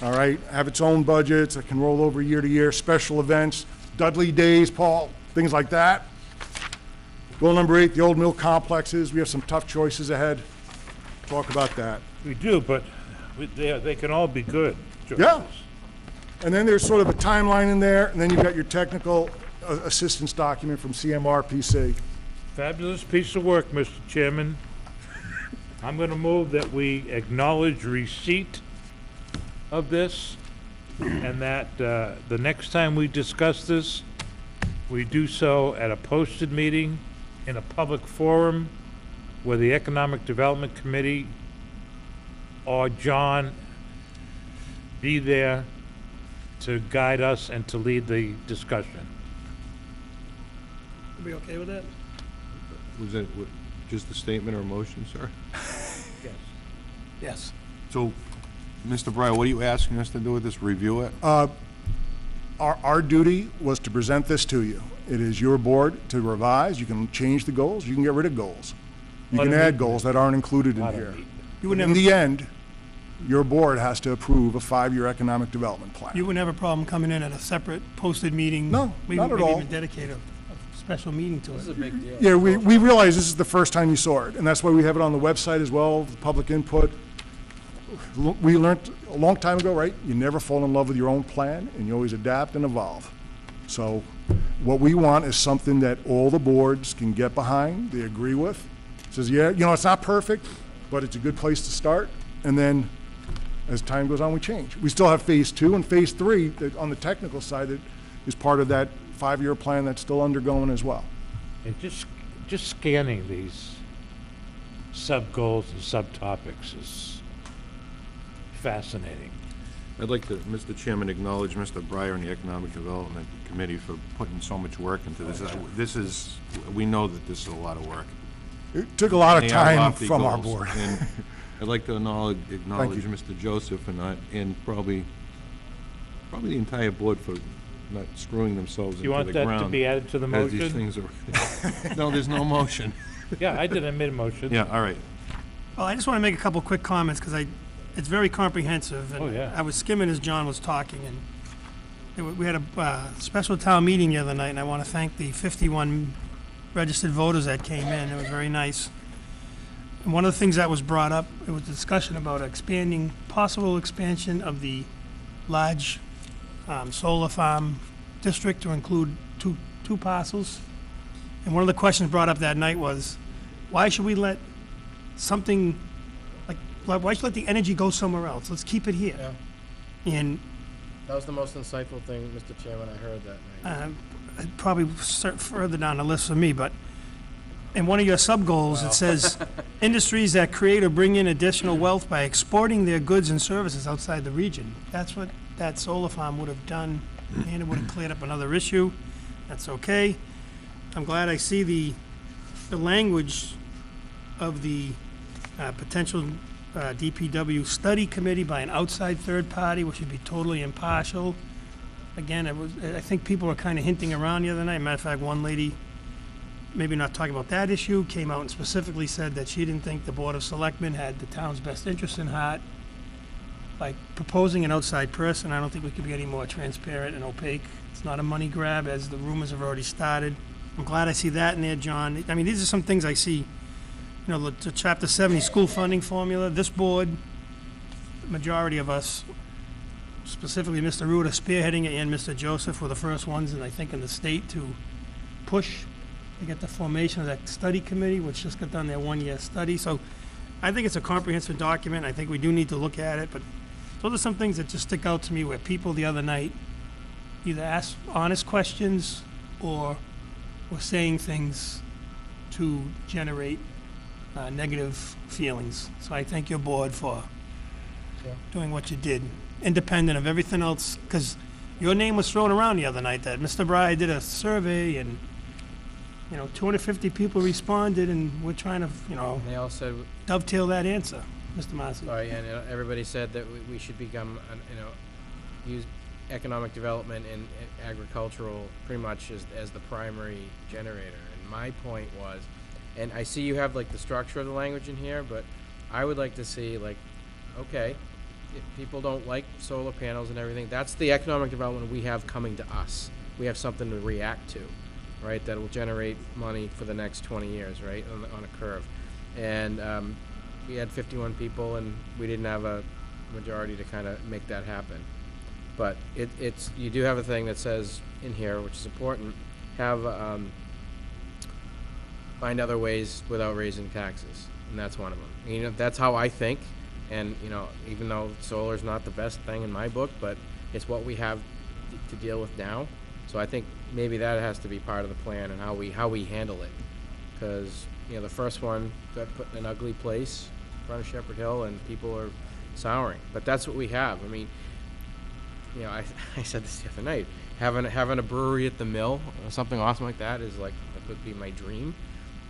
All right, have its own budgets that can roll over year to year, special events, Dudley Days, Paul, things like that. Goal number 8, the old mill complexes. We have some tough choices ahead. Talk about that. We do, but they can all be good choices. Yeah. And then there's sort of a timeline in there, and then you've got your technical assistance document from CMRPC. Fabulous piece of work, Mr. Chairman. I'm going to move that we acknowledge receipt of this, and that the next time we discuss this, we do so at a posted meeting in a public forum where the Economic Development Committee or John be there to guide us and to lead the discussion. Be okay with that? Was that just a statement or a motion, sir? Yes. Yes. So, Mr. Breyer, what are you asking us to do with this? Review it? Our duty was to present this to you. It is your board to revise. You can change the goals. You can get rid of goals. You Lot can of add meat. goals that aren't included in Lot of here. meat. You would In never, the end, your board has to approve a 5-year economic development plan. you wouldn't have a problem coming in at a separate posted meeting? No, Maybe- not at maybe all. even dedicate a special meeting to This is a it. big deal. Yeah, we realize this is the first time you saw it, and that's why we have it on the website as well, the public input. We learned a long time ago, right? You never fall in love with your own plan, and you always adapt and evolve. So what we want is something that all the boards can get behind, they agree with. Says, yeah, it's not perfect, but it's a good place to start. And then as time goes on, we change. We still have phase 2 and phase 3 that on the technical side that is part of that 5-year plan that's still undergoing as well. And just scanning these sub-goals and subtopics is fascinating. I'd like to, Mr. Chairman, acknowledge Mr. Breyer and the Economic Development Committee for putting so much work into this. We know that this is a lot of work. It took a lot of They are time lofty from our goals, board. and I'd like to acknowledge you. Mr. Joseph and probably the entire board for not screwing themselves You into want the that ground. to be added to the as these motion? things are. No, there's no motion. Yeah, I did, I made a motion. Yeah, all right. Well, I just want to make a couple quick comments, because it's very comprehensive. Oh, And yeah. I was skimming as John was talking, and we had a special town meeting the other night, and I want to thank the 51 registered voters that came in. It was very nice. And one of the things that was brought up, it was a discussion about possible expansion of the large solar farm district to include two parcels. And one of the questions brought up that night was, why should we let something, why should we let the energy go somewhere else? Let's keep it here. Yeah. And That was the most insightful thing, Mr. Chairman, I heard that night. probably further down the list for me, but in one of your sub-goals, it says, industries that create or bring in additional wealth by exporting their goods and services outside the region. That's what that solar farm would have done, and it would have cleared up another issue. That's okay. I'm glad I see the language of the potential DPW study committee by an outside third party, which would be totally impartial. Again, I think people were kind of hinting around the other night. Matter of fact, one lady, maybe not talking about that issue, came out and specifically said that she didn't think the Board of Selectmen had the town's best interest in heart. By proposing an outside person, I don't think we could be any more transparent and opaque. It's not a money grab, as the rumors have already started. I'm glad I see that in there, John. I mean, these are some things I see. The Chapter 70 school funding formula, this board, the majority of us, specifically Mr. Ruda spearheading it, and Mr. Joseph were the first ones, and I think in the state, to push to get the formation of that study committee, which just got done their one-year study. So I think it's a comprehensive document. I think we do need to look at it, but those are some things that just stick out to me, where people the other night either asked honest questions or were saying things to generate negative feelings. So I thank your board for doing what you did, independent of everything else, because your name was thrown around the other night, that Mr. Breyer did a survey, and 250 people responded, and we're trying to, And they all said, dovetail that answer, Mr. Massey. sorry, and everybody said that we should become, use economic development and agricultural pretty much as the primary generator. And my point was, and I see you have like the structure of the language in here, but I would like to see okay, if people don't like solar panels and everything, that's the economic development we have coming to us. We have something to react to, right? That will generate money for the next 20 years, right, on a curve. And we had 51 people, and we didn't have a majority to kind of make that happen. But it's you do have a thing that says in here, which is important, have find other ways without raising taxes, and that's one of them. That's how I think, and even though solar's not the best thing in my book, but it's what we have to deal with now. So I think maybe that has to be part of the plan and how we handle it, because the first one got put in an ugly place in front of Shepherd Hill, and people are souring. But that's what we have. I mean, I said this the other night. Having a brewery at the mill, or something awesome like that, that would be my dream.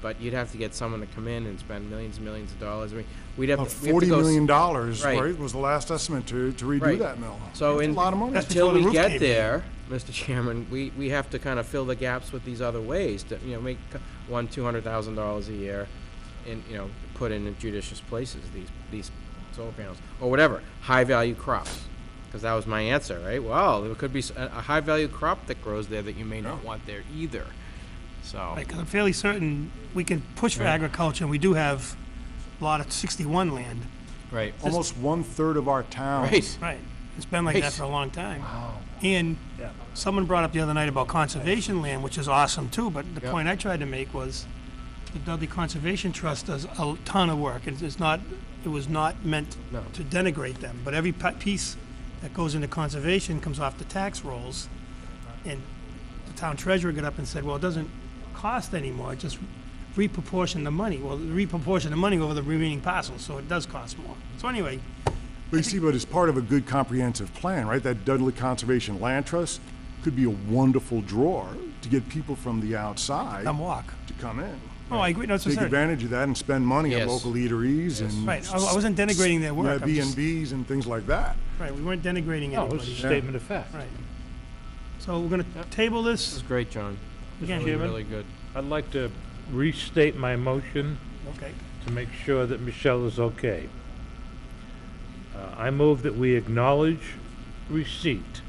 But you'd have to get someone to come in and spend millions and millions of dollars. I mean, we'd have to $40 million, Right. right, was the last estimate to redo Right. that mill. So That's a lot of money. until before the we roof get came in. there, Mr. Chairman, we have to kind of fill the gaps with these other ways to make $200,000 a year, in, put in judicious places, these solar panels, or whatever, high-value crops. Because that was my answer, right? Well, there could be a high-value crop that grows there that you may not want there either. So, Right, 'cause I'm fairly certain we can push for agriculture, and we do have a lot of 61 land. right. Almost 1/3 of our towns. Right. Right. It's been like that Right. for a long time. And someone brought up the other night about conservation land, which is awesome too, but the Yep. point I tried to make was the Dudley Conservation Trust does a ton of work. It was not meant No. to denigrate them, but every piece that goes into conservation comes off the tax rolls. And the town treasurer got up and said, well, it doesn't cost anymore, it just reproportion the money. Well, reproportion the money over the remaining parcels, so it does cost more. So anyway, But you see, but as part of a good comprehensive plan, right, that Dudley Conservation Land Trust could be a wonderful draw to get people from the outside come walk. to come in. Oh, I agree, no, it's Take absurd. advantage of that and spend money at Yes. local eateries and. Right, I wasn't denigrating their work. I'm just- B&Bs and things like that. Right, we weren't denigrating No, it was a anybody. statement of fact. Right. So we're gonna table This this is great, John. again. Really, Chairman? really good. I'd like to restate my motion Okay. to make sure that Michelle is okay. I move that we acknowledge receipt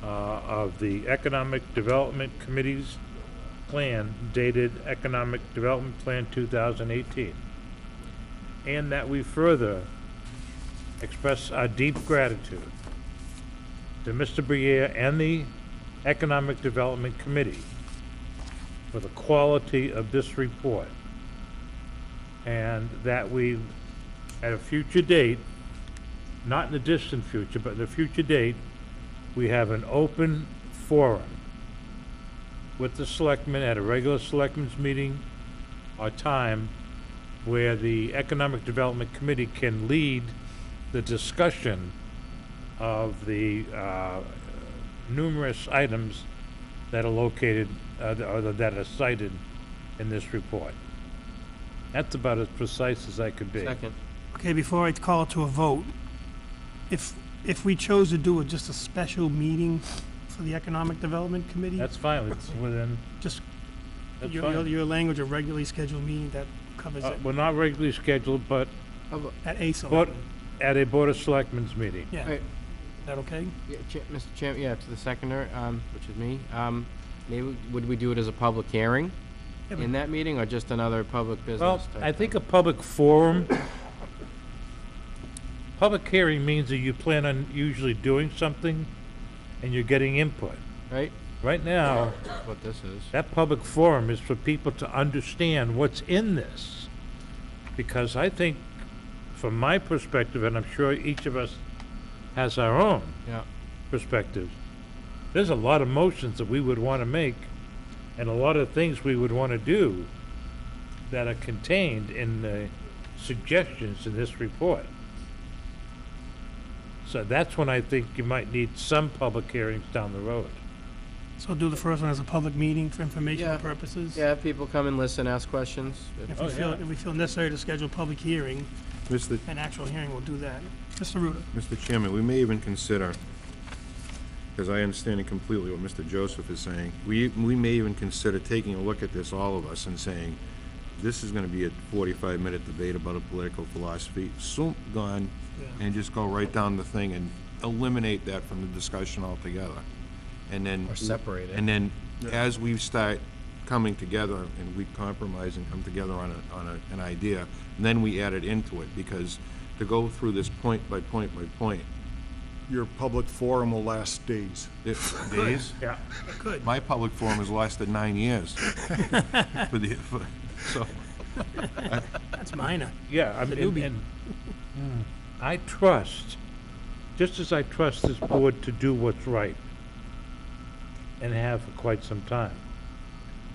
of the Economic Development Committee's plan dated Economic Development Plan 2018. And that we further express our deep gratitude to Mr. Briere and the Economic Development Committee for the quality of this report. And that we, at a future date, not in the distant future, but in a future date, we have an open forum with the selectmen at a regular selectmen's meeting or time where the Economic Development Committee can lead the discussion of the numerous items that are located, or that are cited in this report. That's about as precise as I could be. Second. Okay, before I call to a vote, if we chose to do just a special meeting for the Economic Development Committee, That's fine, it's within, just that's your fine. language of regularly scheduled meeting, that covers it We're not regularly scheduled, but at a select. at a Board of Selectmen's meeting. Yeah, is Right. that okay? Yeah, Mr. Chairman, yeah, to the seconder, which is me, maybe, would we do it as a public hearing Yeah, but- in that meeting, or just another public Well, business type I think a thing? public forum, public hearing means that you plan on usually doing something and you're getting input. Right? Right now, That's what this is. that public forum is for people to understand what's in this. Because I think, from my perspective, and I'm sure each of us has our own Yeah. perspectives, there's a lot of motions that we would want to make and a lot of things we would want to do that are contained in the suggestions in this report. So that's when I think you might need some public hearings down the road. So do the first one as a public meeting for informational Yeah. purposes? Yeah, people come and listen, ask questions. If Oh, we feel, yeah. if we feel necessary to schedule a public hearing, Mr. an actual hearing, we'll do that. Mr. Ruda? Mr. Chairman, we may even consider, because I understand it completely what Mr. Joseph is saying, we may even consider taking a look at this, all of us, and saying, this is gonna be a 45-minute debate about a political philosophy, soon gone, and just go right down the thing and eliminate that from the discussion altogether. And then. Or separate it. And then, as we start coming together and we compromise and come together on an idea, then we add it into it, because to go through this point by point by point, Your public forum will last days. days. Yeah. Good. My public forum has lasted 9 years. So, That's minor. Yeah, I The mean, newbie. and I trust, just as I trust this board to do what's right, and have for quite some time,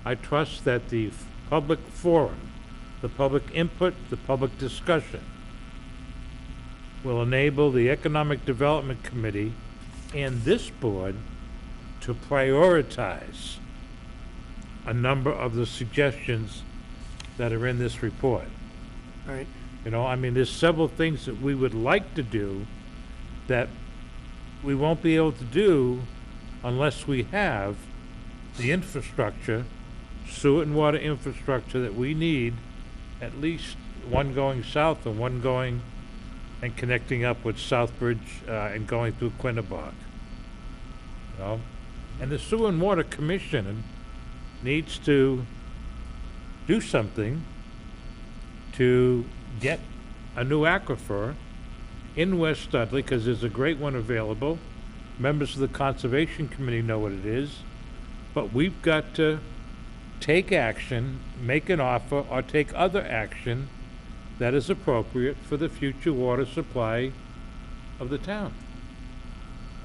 I trust that the public forum, the public input, the public discussion will enable the Economic Development Committee and this board to prioritize a number of the suggestions that are in this report. Right. You know, I mean, there's several things that we would like to do that we won't be able to do unless we have the infrastructure, sewer and water infrastructure that we need at least one going south and one going and connecting up with Southbridge, and going through Quinnebog. You know? And the Sewer and Water Commission needs to do something to get a new aquifer in West Dudley, because there's a great one available. Members of the Conservation Committee know what it is, but we've got to take action, make an offer, or take other action that is appropriate for the future water supply of the town.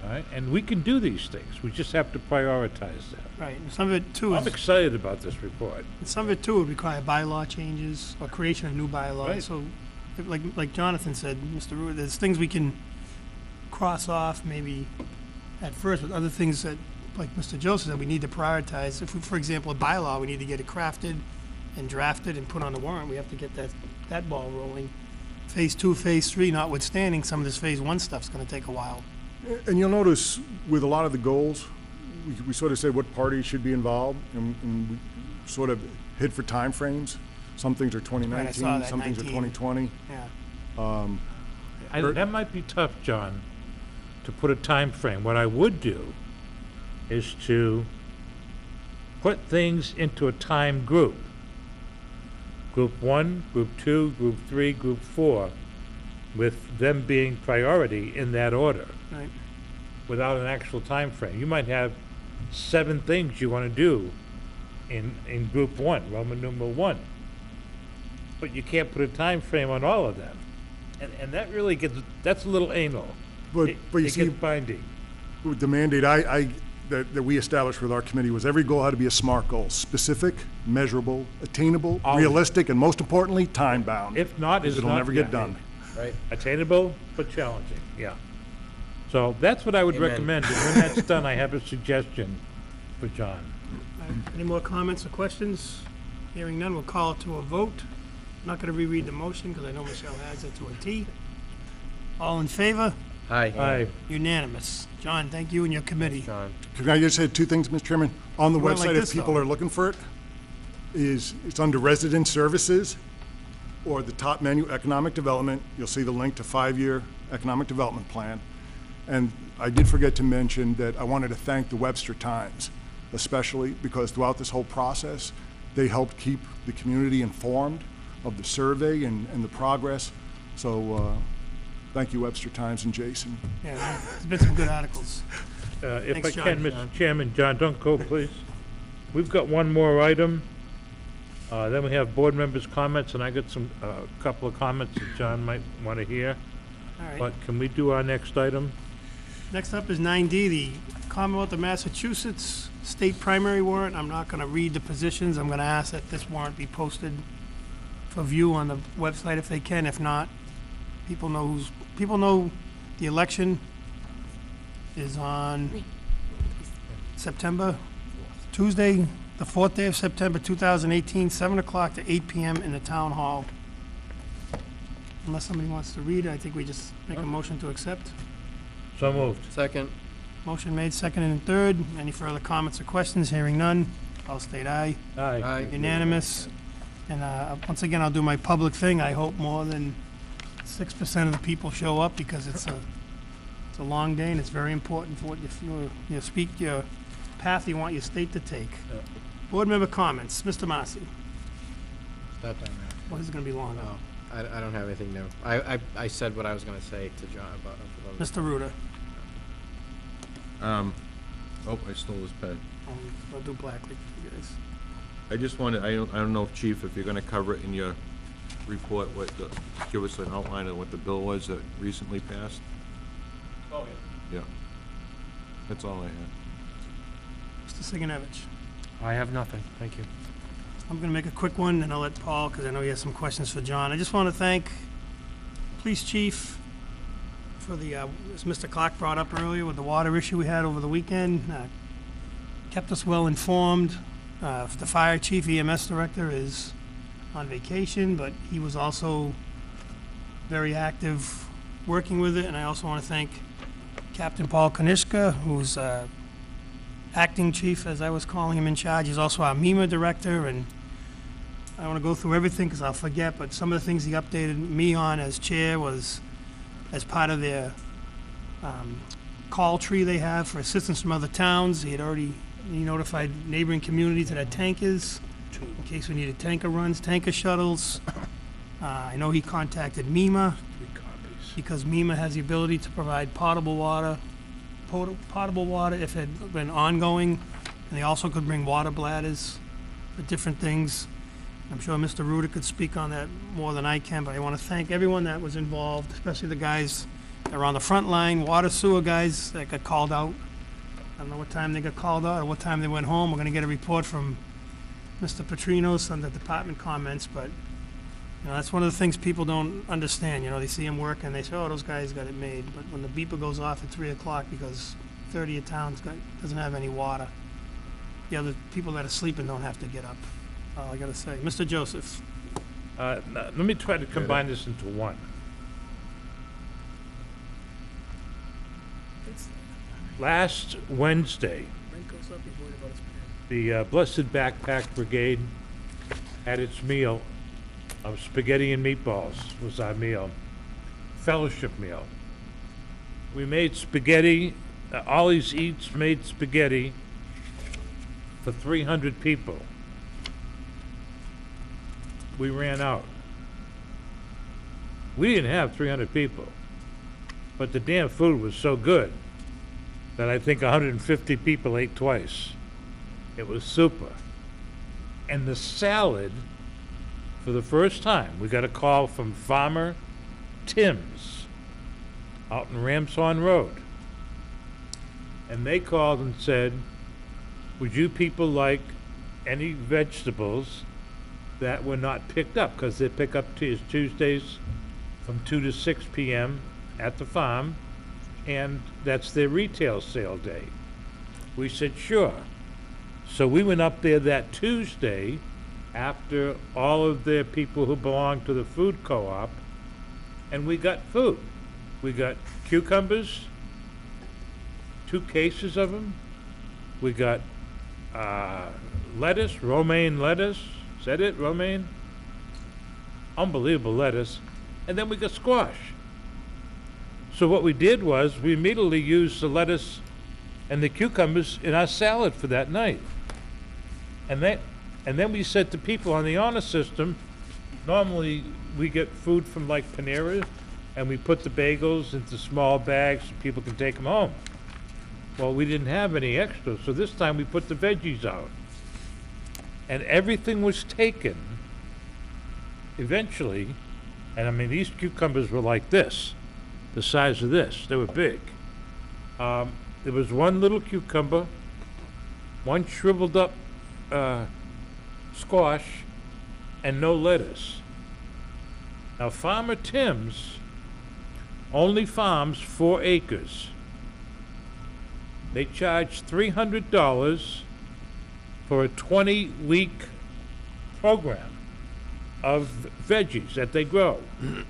All right? And we can do these things. We just have to prioritize that. Right, and some of it too I'm is, excited about this report. and some of it too would require bylaw changes or creation of new bylaws. Right. So, like Jonathan said, Mr. Ruda, there's things we can cross off maybe at first, but other things that, like Mr. Joseph said, we need to prioritize. If we, for example, a bylaw, we need to get it crafted and drafted and put on the warrant. We have to get that ball rolling. Phase 2, Phase 3 notwithstanding, some of this Phase 1 stuff's gonna take a while. And you'll notice with a lot of the goals, we sort of said what parties should be involved, and we sort of hit for timeframes. Some things are 2019, that, some things are 19. 2020. Yeah. That might be tough, John, to put a time frame. What I would do is to put things into a time group. Group 1, Group 2, Group 3, Group 4, with them being priority in that order, Right. without an actual time frame. You might have 7 things you want to do in Group 1, Roman numeral 1. But you can't put a time frame on all of them. And that really that's a little anal. But It you see, gets binding. with the mandate that we established with our committee was every goal had to be a SMART goal: specific, measurable, attainable, Always. realistic, and most importantly, time-bound. If not, it's It'll not never get yeah. done. Right. Attainable, but challenging, yeah. So that's what I would Amen. recommend, and when that's done, I have a suggestion for John. All right, any more comments or questions? Hearing none, we'll call it to a vote. I'm not gonna reread the motion, because I know Michelle has it to a T. All in favor? Aye. Aye. Unanimous. John, thank you and your committee. John. Can I just say 2 things, Mr. Chairman? On the Well, like website, this, if people though. are looking for it, it's under resident services, or the top menu, economic development. You'll see the link to 5-year economic development plan. And I did forget to mention that I wanted to thank the Webster Times, especially because throughout this whole process, they helped keep the community informed of the survey and the progress. So, thank you, Webster Times and Jason. Yeah, there's been some good articles. If Thanks, I can, John. Mr. Chairman, John, don't go, please. We've got one more item. Then we have board members' comments, and I got a couple of comments that John might want to hear. All right. But can we do our next item? Next up is 9D, the Commonwealth of Massachusetts State Primary Warrant. I'm not gonna read the positions. I'm gonna ask that this warrant be posted for view on the website if they can. If not, people know the election is on September, Tuesday, the 4th day of September, 2018, 7 o'clock to 8 p.m. in the town hall. Unless somebody wants to read, I think we just make a motion to accept. So moved. Second. Motion made, second and third. Any further comments or questions? Hearing none. I'll state aye. Aye. Aye. Unanimous. And once again, I'll do my public thing. I hope more than 6% of the people show up, because it's a long day and it's very important for what your path you want your state to take. Board member comments. Mr. Marcy. That time, Well, this is going to be long. Oh, I don't have anything new. I said what I was gonna say to John about. Mr. Ruda. Oh, I stole his pen. I'll do Blackley for you guys. I just wanted, I don't know, Chief, if you're gonna cover it in your report, give us an outline of what the bill was that recently passed? Oh, yeah. Yeah. That's all I had. Mr. Siganovich. I have nothing, thank you. I'm going to make a quick one, and I'll let Paul, because I know he has some questions for John. I just want to thank Police Chief for as Mr. Clark brought up earlier, with the water issue we had over the weekend. Kept us well informed. The Fire Chief, EMS Director, is on vacation, but he was also very active working with it. And I also want to thank Captain Paul Konishka, who's acting chief, as I was calling him, in charge. He's also our MEMA director, and I don't want to go through everything because I'll forget, but some of the things he updated me on as chair was as part of their call tree they have for assistance from other towns. He notified neighboring communities that had tankers, in case we needed tanker runs, tanker shuttles. I know he contacted MEMA, because MEMA has the ability to provide potable water if it had been ongoing, and they also could bring water bladders for different things. I'm sure Mr. Ruder could speak on that more than I can, but I want to thank everyone that was involved, especially the guys that are on the front line, water sewer guys that got called out. I don't know what time they got called out or what time they went home. We're going to get a report from Mr. Petrinos on the department comments, but that's one of the things people don't understand. They see them work and they say, oh, those guys got it made. But when the beeper goes off at 3 o'clock because 30 of town doesn't have any water, the other people that are sleeping don't have to get up. All I got to say. Mr. Joseph. Let me try to combine this into one. Last Wednesday, the Blessed Backpack Brigade had its meal of spaghetti and meatballs was our meal, fellowship meal. We made spaghetti, Ollie's Eats made spaghetti for 300 people. We ran out. We didn't have 300 people, but the damn food was so good that I think 150 people ate twice. It was super. And the salad, for the first time, we got a call from Farmer Tim's out in Ramshorn Road. And they called and said, would you people like any vegetables that were not picked up? Because they pick up Tuesdays from 2 to 6 p.m. at the farm, and that's their retail sale day. We said, sure. So we went up there that Tuesday after all of their people who belong to the food co-op, and we got food. We got cucumbers, 2 cases of them. We got lettuce, romaine lettuce. Is that it, romaine? Unbelievable lettuce. And then we got squash. So what we did was we immediately used the lettuce and the cucumbers in our salad for that night. And then we said to people on the honor system, normally we get food from like Panera, and we put the bagels into small bags so people can take them home. Well, we didn't have any extra, so this time we put the veggies out. And everything was taken eventually, and I mean, these cucumbers were like this, the size of this. They were big. There was one little cucumber, one shriveled up squash, and no lettuce. Now, Farmer Tim's only farms 4 acres. They charge $300 for a 20-week program of veggies that they grow.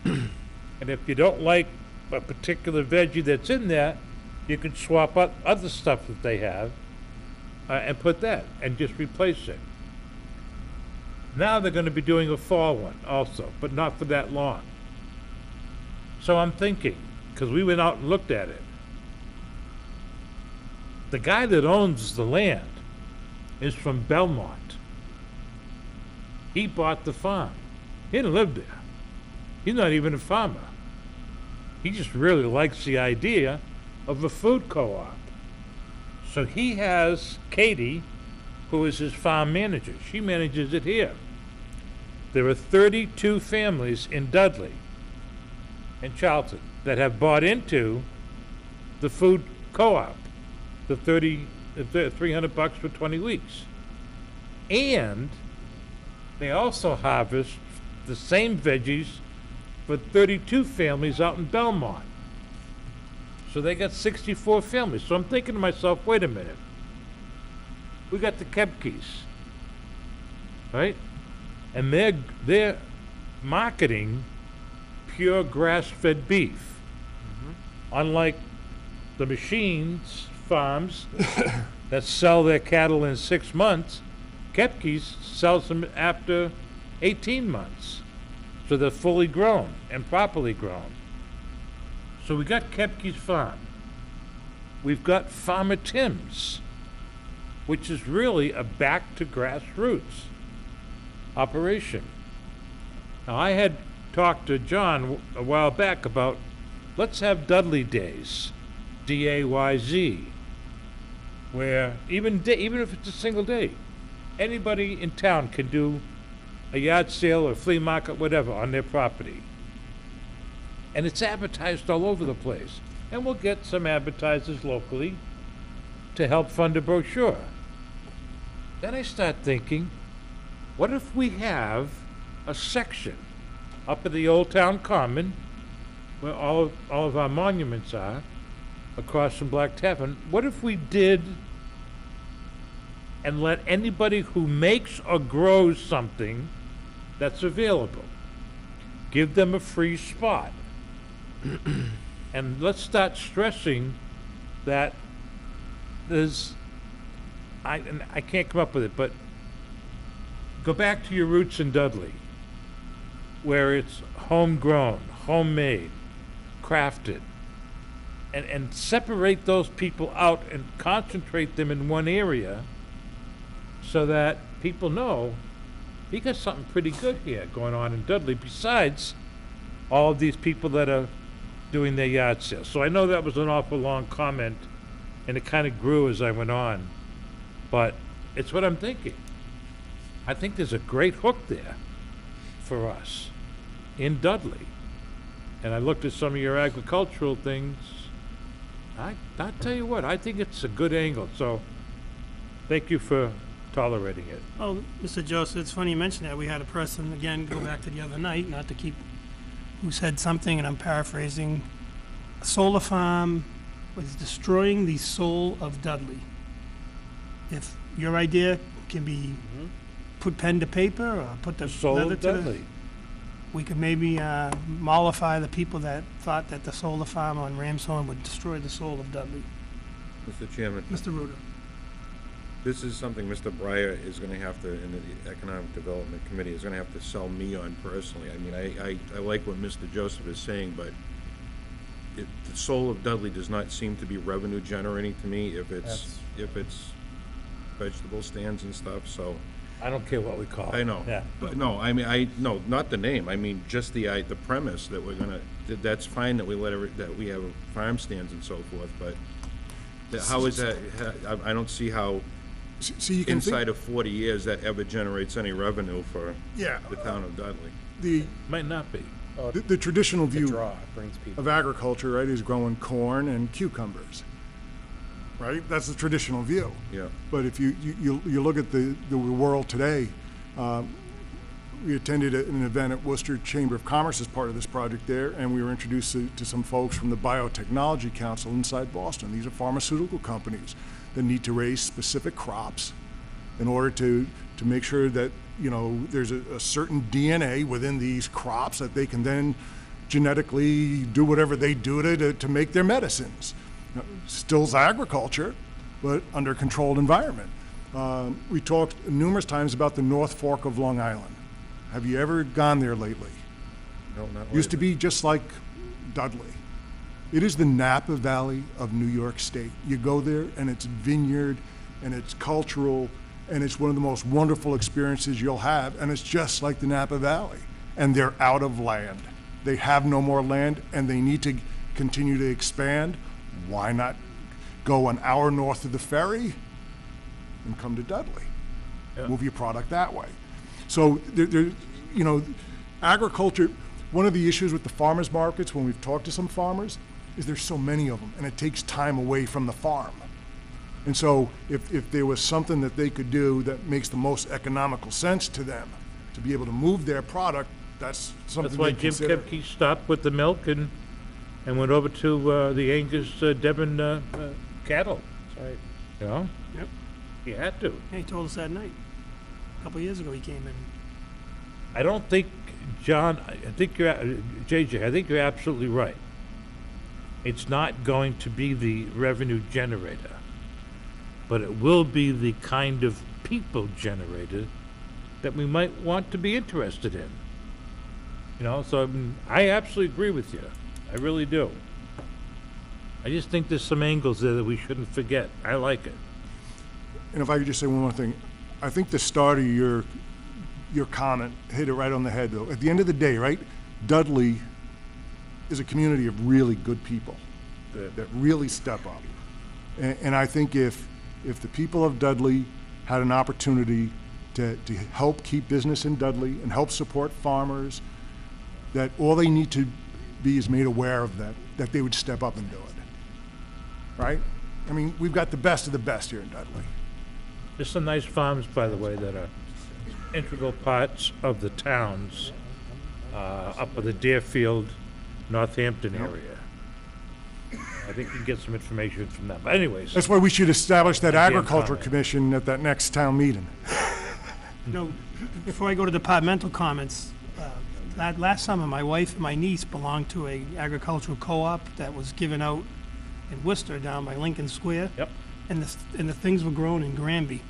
And if you don't like a particular veggie that's in there, you can swap out other stuff that they have and put that and just replace it. Now they're going to be doing a fall one also, but not for that long. So I'm thinking, because we went out and looked at it, the guy that owns the land is from Belmont. He bought the farm. He didn't live there. He's not even a farmer. He just really likes the idea of a food co-op. So he has Katie, who is his farm manager. She manages it here. There are 32 families in Dudley and Charlton that have bought into the food co-op, the $300 for 20 weeks. And they also harvest the same veggies for 32 families out in Belmont. So they got 64 families. So I'm thinking to myself, wait a minute. We got the Kepkes, right? And they're marketing pure grass-fed beef. Unlike the machines farms that sell their cattle in 6 months, Kepkes sells them after 18 months. So they're fully grown and properly grown. So we got Kepke's Farm. We've got Farmer Tim's, which is really a back to grassroots operation. Now, I had talked to John a while back about, let's have Dudley Days, D-A-Y-Z, where even if it's a single day, anybody in town can do a yard sale or flea market, whatever, on their property. And it's advertised all over the place. And we'll get some advertisers locally to help fund a brochure. Then I start thinking, what if we have a section up at the Old Town Common, where all of our monuments are, across from Black Tavern? What if we did and let anybody who makes or grows something that's available, give them a free spot? And let's start stressing that I can't come up with it, but go back to your roots in Dudley, where it's homegrown, homemade, crafted, and separate those people out and concentrate them in one area so that people know we got something pretty good here going on in Dudley, besides all of these people that are doing their yard sales. So I know that was an awful long comment, and it kind of grew as I went on, but it's what I'm thinking. I think there's a great hook there for us in Dudley. And I looked at some of your agricultural things. I'll tell you what, I think it's a good angle, so thank you for tolerating it. Oh, Mr. Joseph, it's funny you mentioned that. We had a person, again, go back to the other night, not to keep, who said something, and I'm paraphrasing, a solar farm was destroying the soul of Dudley. If your idea can be put pen to paper or put the Soul leather of to the, Dudley. we could maybe mollify the people that thought that the solar farm on Ramshorn would destroy the soul of Dudley. Mr. Chairman, Mr. Ruda. this is something Mr. Breyer is gonna have to, in the Economic Development Committee, is gonna have to sell me on personally. I mean, I like what Mr. Joseph is saying, but the soul of Dudley does not seem to be revenue generating to me if it's vegetable stands and stuff, so. I don't care what we call it. I know. Yeah. But no, I mean, no, not the name. I mean, just the premise that we're gonna, that's fine that we that we have farm stands and so forth, but how is that, I don't see how See, you can inside of 40 years that ever generates any revenue for Yeah. the town of Dudley. The, Might not be. the traditional view Draw, it brings people. of agriculture, right, is growing corn and cucumbers, right? That's the traditional view. Yeah. But if you look at the world today, we attended an event at Worcester Chamber of Commerce as part of this project there, and we were introduced to some folks from the Biotechnology Council inside Boston. These are pharmaceutical companies that need to raise specific crops in order to make sure that, you know, there's a certain DNA within these crops that they can then genetically do whatever they do to make their medicines. Now, still's agriculture, but under a controlled environment. We talked numerous times about the North Fork of Long Island. Have you ever gone there lately? No, not Used to lately. be just like Dudley. It is the Napa Valley of New York State. You go there and it's vineyard and it's cultural and it's one of the most wonderful experiences you'll have, and it's just like the Napa Valley. And they're out of land. They have no more land and they need to continue to expand. Why not go an hour north of the ferry and come to Dudley? Move your product that way. So you know, agriculture, one of the issues with the farmers markets when we've talked to some farmers is there's so many of them and it takes time away from the farm. And so if there was something that they could do that makes the most economical sense to them to be able to move their product, that's something That's why they Jim consider. Kepke stopped with the milk and went over to the Angus Devon cattle, That's right. you know? Yep. He had to. Yeah, he told us that night. A couple of years ago he came in. I don't think, John, I think you're, JJ, I think you're absolutely right. It's not going to be the revenue generator, but it will be the kind of people generator that we might want to be interested in. You know, so I mean, I absolutely agree with you. I really do. I just think there's some angles there that we shouldn't forget. I like it. And if I could just say one more thing, I think the start of your comment hit it right on the head, though. At the end of the day, right, Dudley is a community of really good people that really step up. And I think if the people of Dudley had an opportunity to help keep business in Dudley and help support farmers, that all they need to be is made aware of that they would step up and do it. Right? I mean, we've got the best of the best here in Dudley. There's some nice farms, by the way, that are integral parts of the towns up in the Deerfield, Northampton area. I think you can get some information from them. But anyways. That's why we should establish that I can't agriculture comment. commission at that next town meeting. You know, before I go to departmental comments, last summer, my wife and my niece belonged to a agricultural co-op that was given out in Worcester down by Lincoln Square. Yep. And the things were grown in Granby.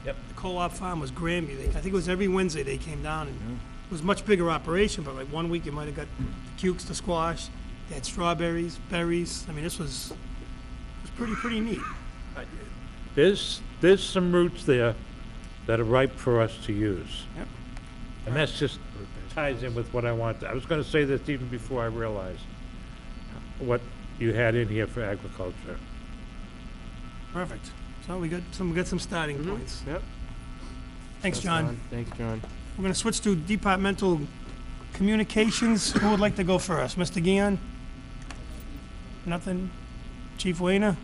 Yep. The co-op farm was Granby. I think it was every Wednesday they came down, and it was a much bigger operation, but like one week you might have got the cukes, the squash, they had strawberries, berries. I mean, it was pretty neat. There's some roots there that are ripe for us to use. Yep. And that's just ties in with what I want. I was gonna say this even before I realized what you had in here for agriculture. Perfect. So we got some starting points. Yep. Thanks, John. Thanks, John. We're gonna switch to departmental communications. Who would like to go first? Mr. Guion? Nothing? Chief Wayner?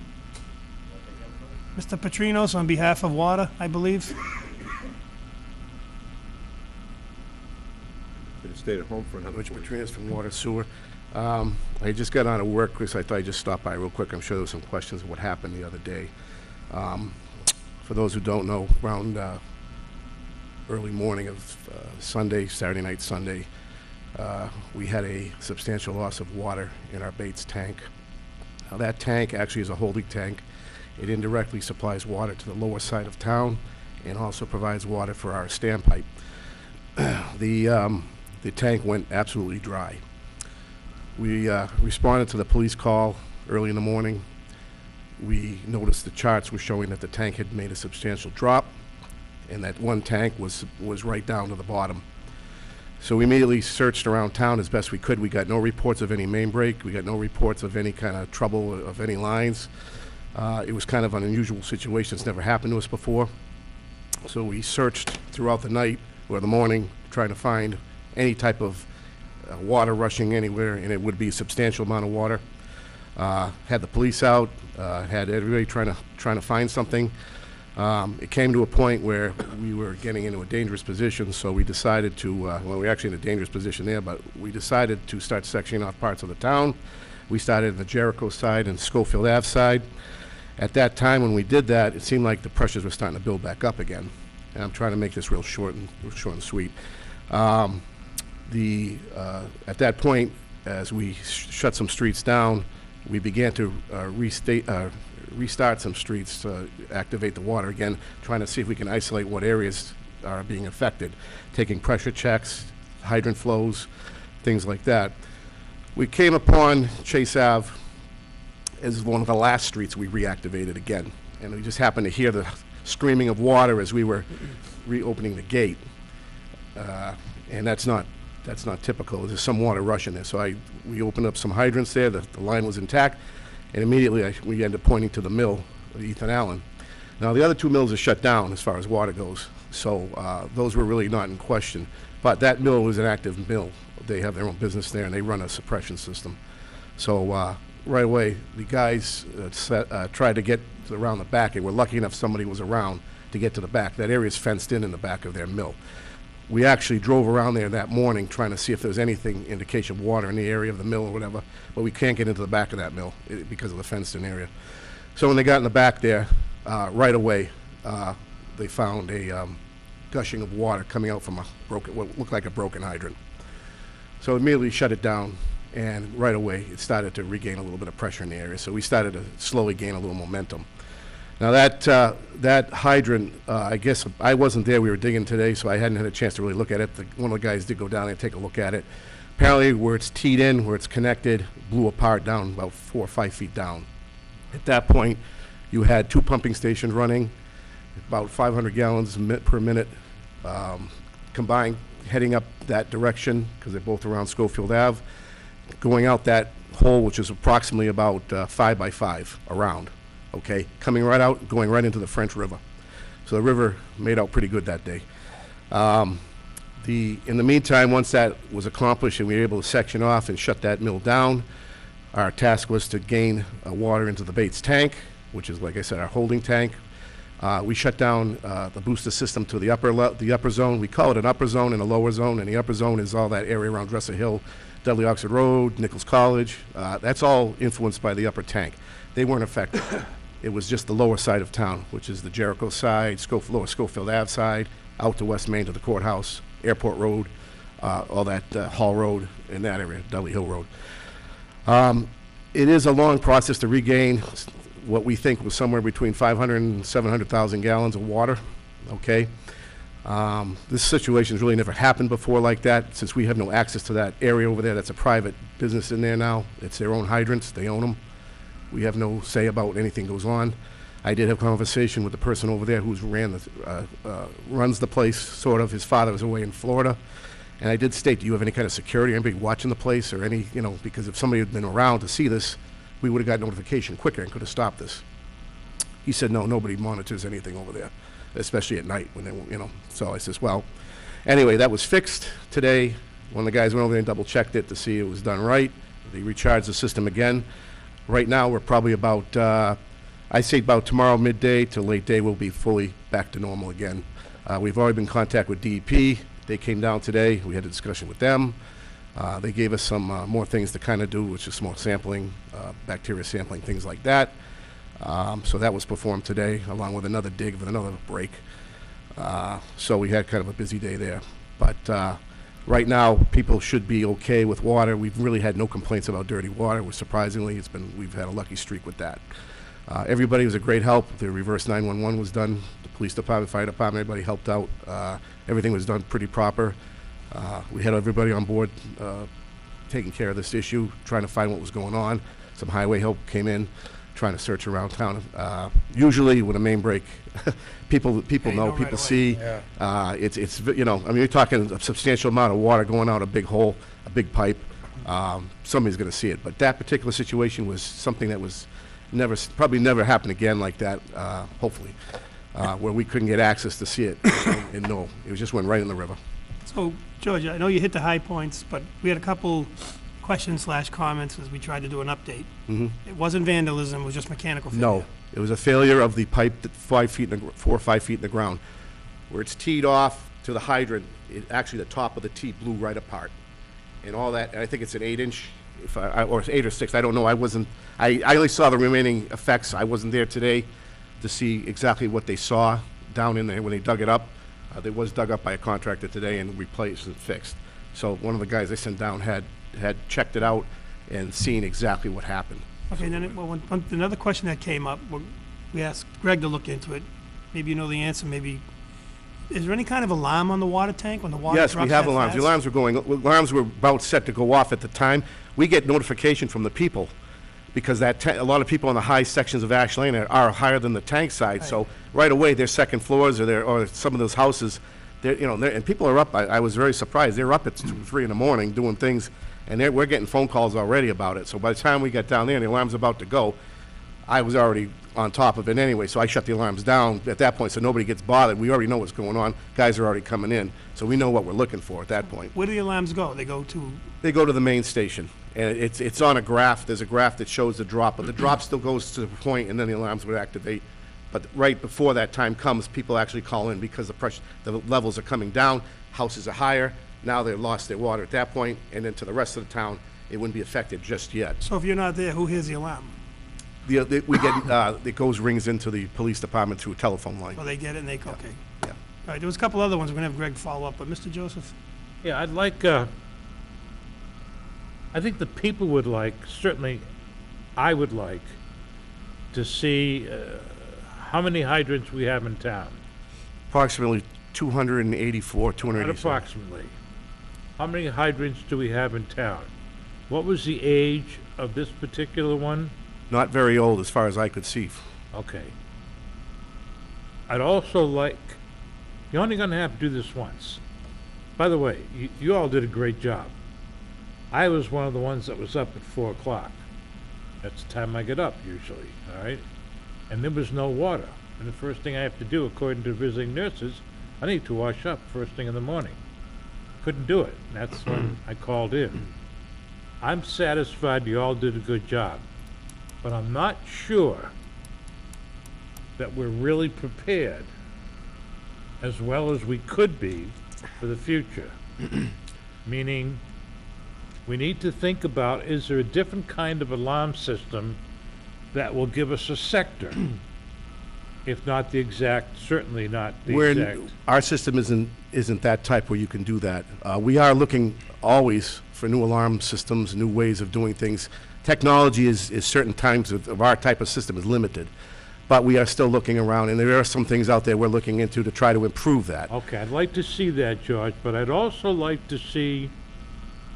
Mr. Petrinos on behalf of Water, I believe. Could have stayed at home for another. Rich Petrinas from Water Sewer. I just got out of work, Chris. I thought I'd just stop by real quick. I'm sure there was some questions of what happened the other day. For those who don't know, around early morning of Saturday night, Sunday, we had a substantial loss of water in our Bates tank. Now that tank actually is a holding tank. It indirectly supplies water to the lower side of town and also provides water for our standpipe. The tank went absolutely dry. We responded to the police call early in the morning. We noticed the charts were showing that the tank had made a substantial drop and that one tank was right down to the bottom. So we immediately searched around town as best we could. We got no reports of any main break. We got no reports of any kind of trouble of any lines. It was kind of an unusual situation. It's never happened to us before. So we searched throughout the night or the morning trying to find any type of water rushing anywhere, and it would be a substantial amount of water. Had the police out, had everybody trying to find something. It came to a point where we were getting into a dangerous position, so we decided to, well, we were actually in a dangerous position there, but we decided to start sectioning off parts of the town. We started on the Jericho side and Schofield Ave side. At that time, when we did that, it seemed like the pressures were starting to build back up again. And I'm trying to make this real short and sweet. At that point, as we shut some streets down, we began to restart some streets to activate the water again, trying to see if we can isolate what areas are being affected, taking pressure checks, hydrant flows, things like that. We came upon Chase Ave as one of the last streets we reactivated again, and we just happened to hear the screaming of water as we were reopening the gate, and that's not typical. There's some water rushing there, so we opened up some hydrants there. The line was intact, and immediately we ended up pointing to the mill, Ethan Allen. Now the other two mills are shut down as far as water goes, so those were really not in question. But that mill was an active mill. They have their own business there, and they run a suppression system. So right away, the guys tried to get around the back, and we're lucky enough somebody was around to get to the back. That area is fenced in the back of their mill. We actually drove around there that morning trying to see if there was anything, indication of water in the area of the mill or whatever, but we can't get into the back of that mill because of the fenced-in area. So when they got in the back there, right away, they found a gushing of water coming out from what looked like a broken hydrant. So immediately shut it down, and right away it started to regain a little bit of pressure in the area. So we started to slowly gain a little momentum. Now, that hydrant, I guess, I wasn't there, we were digging today, so I hadn't had a chance to really look at it. One of the guys did go down there and take a look at it. Apparently, where it's teed in, where it's connected, blew apart down about 4 or 5 feet down. At that point, you had 2 pumping stations running, about 500 gallons per minute, combined, heading up that direction, because they're both around Schofield Ave, going out that hole, which is approximately about 5 by 5 around, okay? Coming right out, going right into the French River. So the river made out pretty good that day. In the meantime, once that was accomplished and we were able to section off and shut that mill down, our task was to gain water into the Bates tank, which is, like I said, our holding tank. We shut down the booster system to the upper zone. We call it an upper zone and a lower zone, and the upper zone is all that area around Dresser Hill, Dudley Oxford Road, Nichols College. That's all influenced by the upper tank. They weren't affected. It was just the lower side of town, which is the Jericho side, lower Schofield Ave side, out to West Main to the courthouse, Airport Road, all that Hall Road in that area, Dudley Hill Road. It is a long process to regain what we think was somewhere between 500 and 700,000 gallons of water, okay? This situation has really never happened before like that, since we have no access to that area over there. That's a private business in there now. It's their own hydrants, they own them. We have no say about anything goes on. I did have a conversation with the person over there who's runs the place, sort of. His father was away in Florida. And I did state, do you have any kind of security, anybody watching the place or any, because if somebody had been around to see this, we would have got notification quicker and could have stopped this. He said, no, nobody monitors anything over there, especially at night when they, So I says, well, anyway, that was fixed today. One of the guys went over there and double checked it to see it was done right. They recharged the system again. Right now, we're probably about, I say about tomorrow midday to late day, we'll be fully back to normal again. We've already been in contact with DEP. They came down today. We had a discussion with them. They gave us some more things to kind of do, which is more sampling, bacteria sampling, things like that. So that was performed today, along with another dig with another break. So we had kind of a busy day there. But right now, people should be okay with water. We've really had no complaints about dirty water. Surprisingly, we've had a lucky streak with that. Everybody was a great help. The reverse 911 was done. The police department, fire department, everybody helped out. Everything was done pretty proper. We had everybody on board taking care of this issue, trying to find what was going on. Some highway help came in, trying to search around town. Usually with a main break, people know, people right see. away. It's you're talking a substantial amount of water going out a big hole, a big pipe. Somebody's going to see it. But that particular situation was something that was probably never happen again like that, hopefully, where we couldn't get access to see it. And no, it just went right in the river. So, George, I know you hit the high points, but we had a couple questions/comments as we tried to do an update. It wasn't vandalism, it was just mechanical failure. No, it was a failure of the pipe that 4 or 5 feet in the ground. Where it's teed off to the hydrant, actually the top of the tee blew right apart. And all that, and I think it's an 8-inch, or it's 8 or 6, I don't know. I only saw the remaining effects. I wasn't there today to see exactly what they saw down in there when they dug it up. It was dug up by a contractor today and replaced and fixed. So one of the guys they sent down had checked it out and seen exactly what happened. Okay, then another question that came up, we asked Greg to look into it. Maybe you know the answer, maybe. Is there any kind of alarm on the water tank when the water drops that fast? Yes, we have alarms. The alarms were about set to go off at the time. We get notification from the people because a lot of people on the high sections of Ash Lane are higher than the tank side. Right. So right away, their second floors or some of those houses, and people are up. I was very surprised. They're up at 2, 3 in the morning doing things, and we're getting phone calls already about it. So by the time we got down there and the alarm's about to go, I was already on top of it anyway, so I shut the alarms down at that point so nobody gets bothered. We already know what's going on. Guys are already coming in, so we know what we're looking for at that point. Where do the alarms go? They go to the main station, and it's on a graph. There's a graph that shows the drop, but the drop still goes to the point, and then the alarms would activate. But right before that time comes, people actually call in because the levels are coming down, houses are higher, now they've lost their water at that point, and then to the rest of the town, it wouldn't be affected just yet. So if you're not there, who hears the alarm? It rings into the police department through a telephone line. Well, they get it and okay. Yeah. All right, there was a couple other ones. We're going to have Greg follow up, but Mr. Joseph? Yeah, I'd like, I think the people would like, certainly I would like, to see how many hydrants we have in town? Approximately 284, Not 287. approximately. How many hydrants do we have in town? What was the age of this particular one? Not very old as far as I could see. Okay. I'd also like, you're only gonna have to do this once. By the way, you all did a great job. I was one of the ones that was up at 4 o'clock. That's the time I get up usually, all right? And there was no water. And the first thing I have to do, according to visiting nurses, I need to wash up first thing in the morning. Couldn't do it. That's when I called in. I'm satisfied you all did a good job, but I'm not sure that we're really prepared as well as we could be for the future. Meaning, we need to think about, is there a different kind of alarm system that will give us a sector? If not the exact, certainly not the exact. Our system isn't that type where you can do that. We are looking always for new alarm systems, new ways of doing things. Technology is certain times of our type of system is limited, but we are still looking around, and there are some things out there we're looking into to try to improve that. Okay, I'd like to see that, George, but I'd also like to see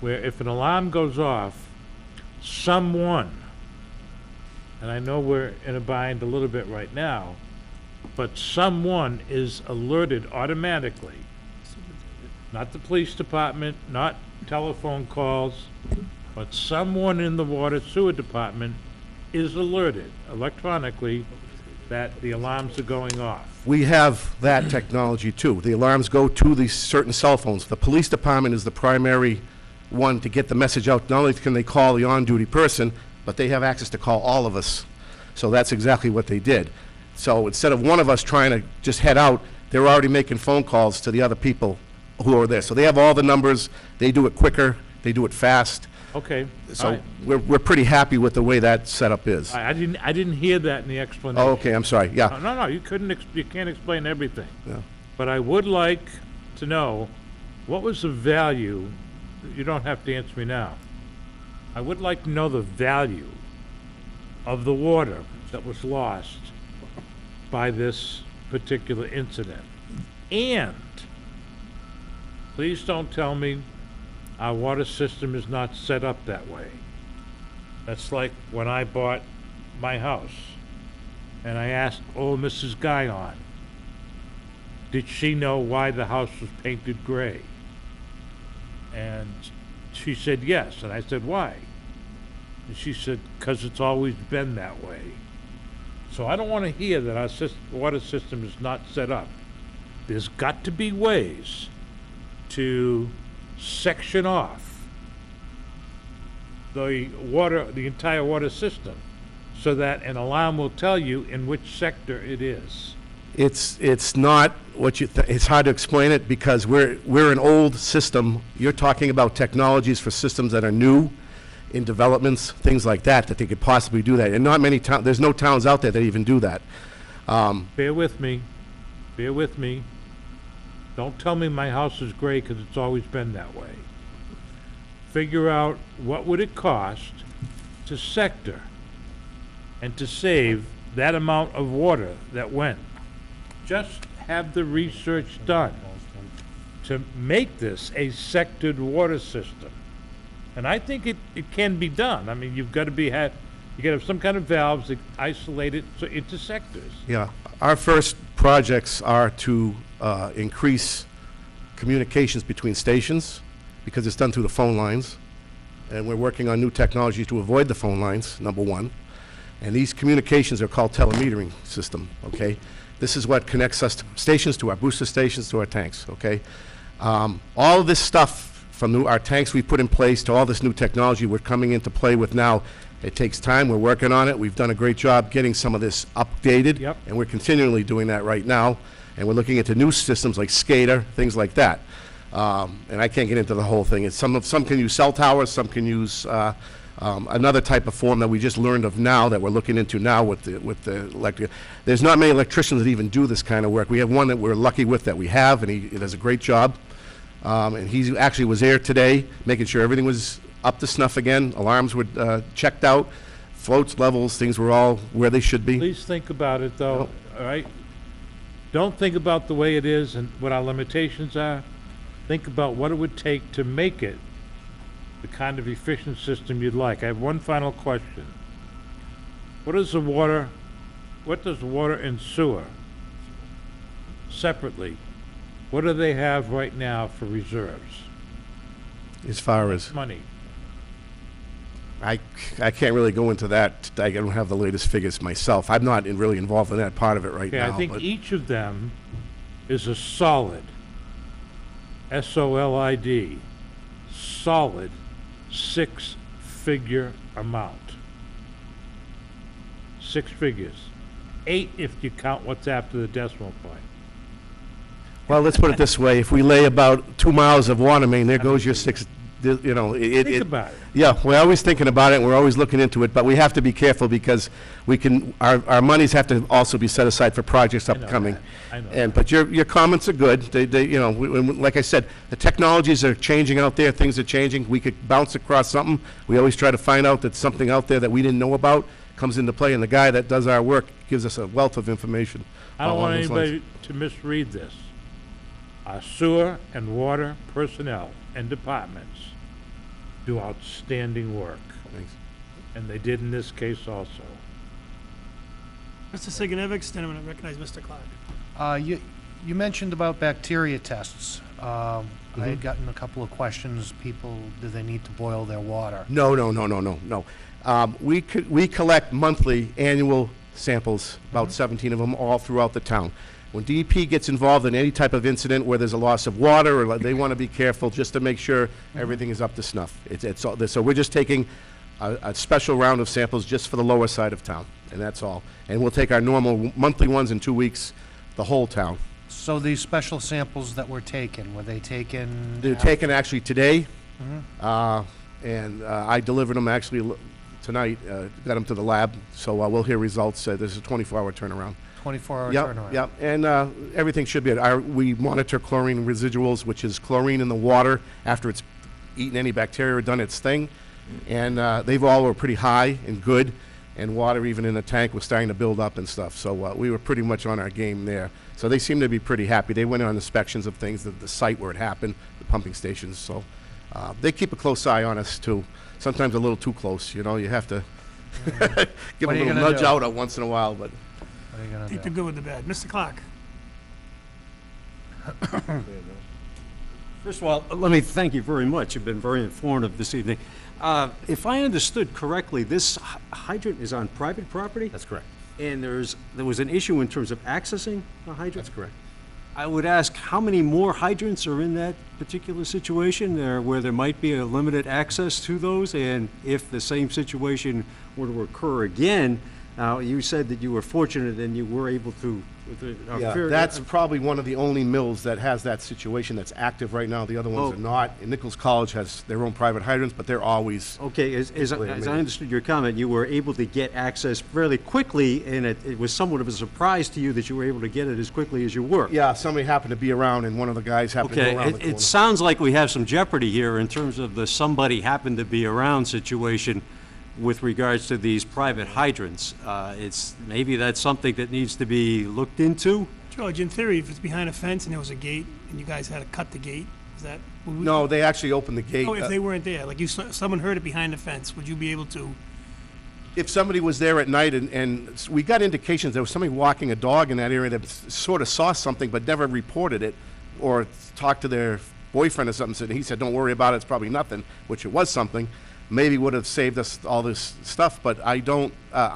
where if an alarm goes off, someone, and I know we're in a bind a little bit right now, but someone is alerted automatically. Not the police department, not telephone calls, but someone in the water sewer department is alerted electronically that the alarms are going off. We have that technology too. The alarms go to these certain cell phones. The police department is the primary one to get the message out. Not only can they call the on-duty person, but they have access to call all of us. So that's exactly what they did. So instead of one of us trying to just head out, they're already making phone calls to the other people who are there. So they have all the numbers, they do it quicker, they do it fast. Okay, So all right. we're pretty happy with the way that setup is. I didn't hear that in the explanation. Oh, okay, I'm sorry, yeah. No, you you can't explain everything. Yeah. But I would like to know, what was the value, you don't have to answer me now. I would like to know the value of the water that was lost by this particular incident. And please don't tell me our water system is not set up that way. That's like when I bought my house and I asked old Mrs. Guyon, did she know why the house was painted gray? And she said yes, and I said, why? And she said, 'cause it's always been that way. So I don't want to hear that our water system is not set up. There's got to be ways to section off the entire water system so that an alarm will tell you in which sector it is. It's not what it's hard to explain it because we're an old system. You're talking about technologies for systems that are new in developments, things like that they could possibly do that. And not many towns, there's no towns out there that even do that. Bear with me. Bear with me. Don't tell me my house is gray because it's always been that way. Figure out what would it cost to sector and to save that amount of water that went. Just have the research done to make this a sectored water system. And I think it can be done. I mean, you've got to you got to have some kind of valves that isolate it into sectors. Yeah, our first projects are to increase communications between stations because it's done through the phone lines. And we're working on new technology to avoid the phone lines, number one. And these communications are called telemetering system, okay? This is what connects us to stations, to our booster stations, to our tanks, okay? All of this stuff from our tanks we put in place to all this new technology we're coming into play with now, it takes time. We're working on it. We've done a great job getting some of this updated. Yep. And we're continually doing that right now. And we're looking into new systems like SCADA, things like that. And I can't get into the whole thing. Some can use cell towers, some can use another type of form that we just learned of now that we're looking into now with the electric. There's not many electricians that even do this kind of work. We have one that we're lucky with that we have, and he does a great job. And he actually was there today, making sure everything was up to snuff again. Alarms were checked out, floats, levels, things were all where they should be. Please think about it, though, all right? Don't think about the way it is and what our limitations are. Think about what it would take to make it the kind of efficient system you'd like. I have one final question. What does water and sewer separately, what do they have right now for reserves? As far as, Money. I can't really go into that. I don't have the latest figures myself. I'm not really involved in that part of it right Okay, now. I think but each of them is a solid, S-O-L-I-D, solid six-figure amount. 6 figures. 8 if you count what's after the decimal point. Well, let's put it this way. If we lay about 2 miles of water main, there goes your 6, you know, Think about it. Yeah, we're always thinking about it, and we're always looking into it, but we have to be careful because we can, our monies have to also be set aside for projects know upcoming. that. I know And, but your comments are good. They, you know, like I said, the technologies are changing out there, things are changing. We could bounce across something. We always try to find out that something out there that we didn't know about comes into play, and the guy that does our work gives us a wealth of information. I don't along want those lines. anybody to misread this. Our sewer and water personnel and departments do outstanding work, Thanks. and they did in this case also. Mr. Sigenovich, then I'm going to recognize Mr. Clark. You mentioned about bacteria tests. I had gotten a couple of questions. People, do they need to boil their water? No. We collect monthly, annual samples, about 17 of them, all throughout the town. When DEP gets involved in any type of incident where there's a loss of water, or they want to be careful just to make sure everything is up to snuff. It's all, so we're just taking a special round of samples just for the lower side of town, and that's all. And we'll take our normal monthly ones in 2 weeks, the whole town. So these special samples that were taken, were they taken? They're taken actually today, and I delivered them actually tonight, got them to the lab, so we'll hear results. There's a 24-hour turnaround. 24-hour Yep, turnaround? yep, and everything should be, we monitor chlorine residuals, which is chlorine in the water after it's eaten any bacteria or done its thing, and they've all were pretty high and good, and water even in the tank was starting to build up and stuff, so we were pretty much on our game there. So they seem to be pretty happy. They went on inspections of things, the site where it happened, the pumping stations, so they keep a close eye on us too. Sometimes a little too close, you know, you have to give What a are you little gonna nudge do? out once in a while, but. What are you gonna Take the do? good with the bad. Mr. Clark. First of all, let me thank you very much. You've been very informative this evening. If I understood correctly, this hydrant is on private property? That's correct. And there was an issue in terms of accessing the hydrant? That's correct. I would ask, how many more hydrants are in that particular situation where there might be a limited access to those? And if the same situation were to occur again, you said that you were fortunate and you were able to. Yeah, that's probably one of the only mills that has that situation that's active right now. The other ones Oh. are not. And Nichols College has their own private hydrants, but they're always, Okay, as I admitted. understood your comment, you were able to get access fairly quickly, and it was somewhat of a surprise to you that you were able to get it as quickly as you were. yeah, somebody happened to be around and one of the guys happened to Okay, go around the corner. it sounds like we have some jeopardy here in terms of the somebody happened to be around situation with regards to these private hydrants. Maybe that's something that needs to be looked into? George, in theory, if it's behind a fence and there was a gate and you guys had to cut the gate, is that? would we- No, they actually opened the gate. Oh, if they weren't there, like someone heard it behind the fence, would you be able to? If somebody was there at night and we got indications there was somebody walking a dog in that area that sort of saw something but never reported it or talked to their boyfriend or something, and he said, don't worry about it, it's probably nothing, which it was something, maybe would have saved us all this stuff, but I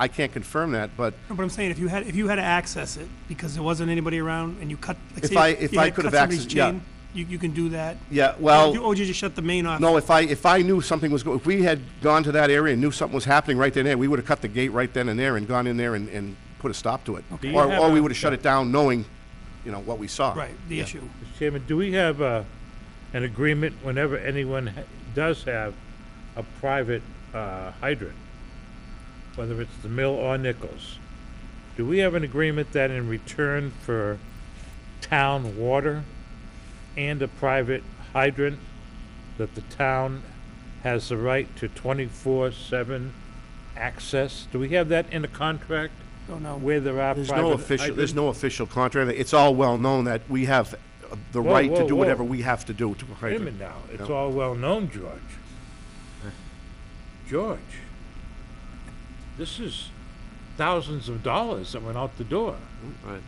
can't confirm that, but No, but I'm saying if you had to access it because there wasn't anybody around and you cut. Like If say I- you if I had could cut have somebody's accessed- yeah. chain, you can do that. yeah, well. Or did you just shut the main off? No, if I knew something was if we had gone to that area and knew something was happening right then and there, we would have cut the gate right then and there and gone in there and put a stop to it. Do you Or have we a- would have shut it down knowing, what we saw. Right, the issue. Mr. Chairman, do we have an agreement whenever anyone does have a private hydrant, whether it's the mill or Nichols? Do we have an agreement that in return for town water and a private hydrant, that the town has the right to 24/7 access? Do we have that in the contract? Don't know. Where there are There's private no official, hydrants? there's no official contract. It's all well known that we have the Whoa, right to whoa, do whatever whoa. we have to do to a Wait a hydrant. minute now, it's Yeah. all well-known, George. George, this is thousands of dollars that went out the door. Right.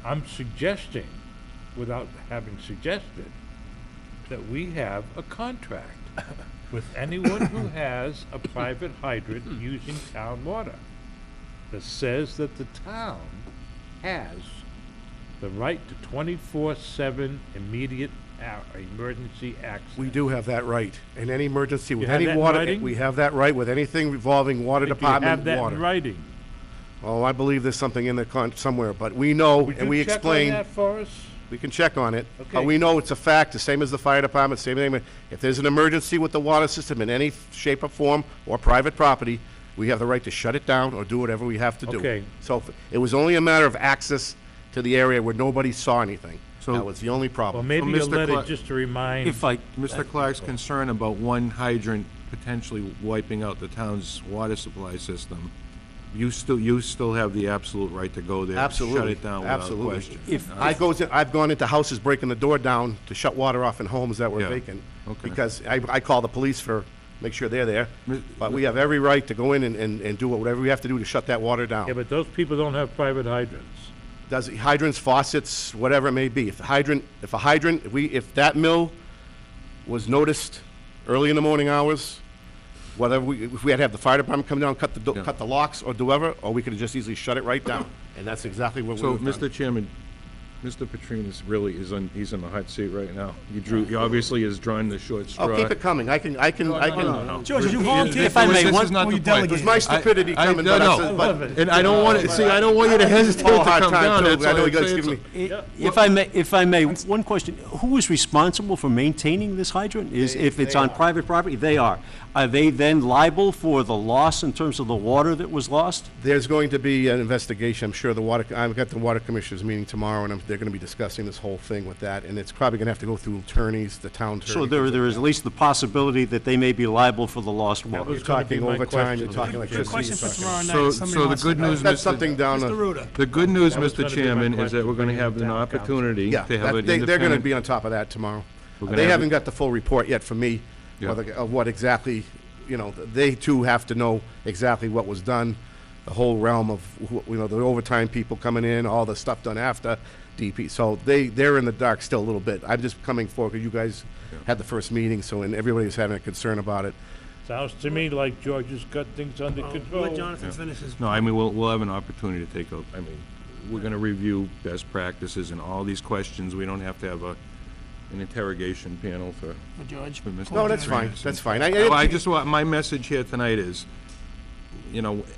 I'm suggesting, without having suggested, that we have a contract with anyone who has a private hydrant using town water that says that the town has the right to 24/7 immediate emergency access. We do have that right. In any emergency, with have any that in water, writing? we have that right with anything revolving water Do you department, have that water. in writing? Oh, I believe there's something in the somewhere, but we know, Would and we you check on explain, that for us? we can check on it. But Okay. we know it's a fact, the same as the fire department, same thing. If there's an emergency with the water system in any shape or form, or private property, we have the right to shut it down or do whatever we have to do. Okay. So it was only a matter of access to the area where nobody saw anything. So- That was the only Well, problem. maybe a Mr. letter Clark- just to remind. If I, Mr. Clark's concern about one hydrant potentially wiping out the town's water supply system, you still have the absolute right to go there, Absolutely. shut it down without Absolutely. question. I've gone into houses breaking the door down to shut water off in homes that were Yeah. vacant. Okay. Because I call the police make sure they're there. Mi- But we have every right to go in and do whatever we have to do to shut that water Yeah, down. but those people don't have private hydrants. Does hydrants, faucets, whatever it may be. If if that mill was noticed early in the morning hours, if we had to have the fire department come down, cut Yeah. the locks or do whatever, or we could have just easily shut it right down. And that's exactly what So, we've done. Mr. Chairman, Mr. Petrinas really he's in the hot seat right now. He obviously is drawing the short straw. Oh, keep it coming. I can. No. George, did you volunteer? If I may, This one- is not or the you point. It was delegated? my stupidity coming, no, but I no. said, but And I don't want to, see, I don't want you to hesitate to Paul, hard come time, down. too. That's I know all you guys I'm give saying. me. if I may, one question. Who is responsible for maintaining this hydrant? If it's on private property? They are. Are they then liable for the loss in terms of the water that was lost? There's going to be an investigation. I'm sure I've got the water commissioners meeting tomorrow, and they're going to be discussing this whole thing with that. And it's probably going to have to go through attorneys, the town attorney. So there is at least the possibility that they may be liable for the lost water. You're was gonna be talking my overtime, you're question. talking Good electricity. question you're for talking- tomorrow night. So, if somebody so the wants to good know. news, That's Mr. something down Mr. the, Ruda. The good news, That was Mr. gonna be my Chairman, is that question, we're going to bringing have it an down, council. opportunity yeah, to have an they're going to independent. be on top of that tomorrow. We're gonna They have haven't it- got the full report yet from me, Yeah. of what exactly, they too have to know exactly what was done, the whole realm of, the overtime people coming in, all the stuff done after DP. So they're in the dark still a little bit. I'm just coming forward, because you guys had the first meeting, and everybody was having a concern about it. Sounds to me like George has got things under control. Let Jonathan finish his. No, I mean, we'll have an opportunity to take a, we're going to review best practices and all these questions. We don't have to have an interrogation panel for George. Mr. No, that's fine, Petrinas. that's fine. I just want, my message here tonight is,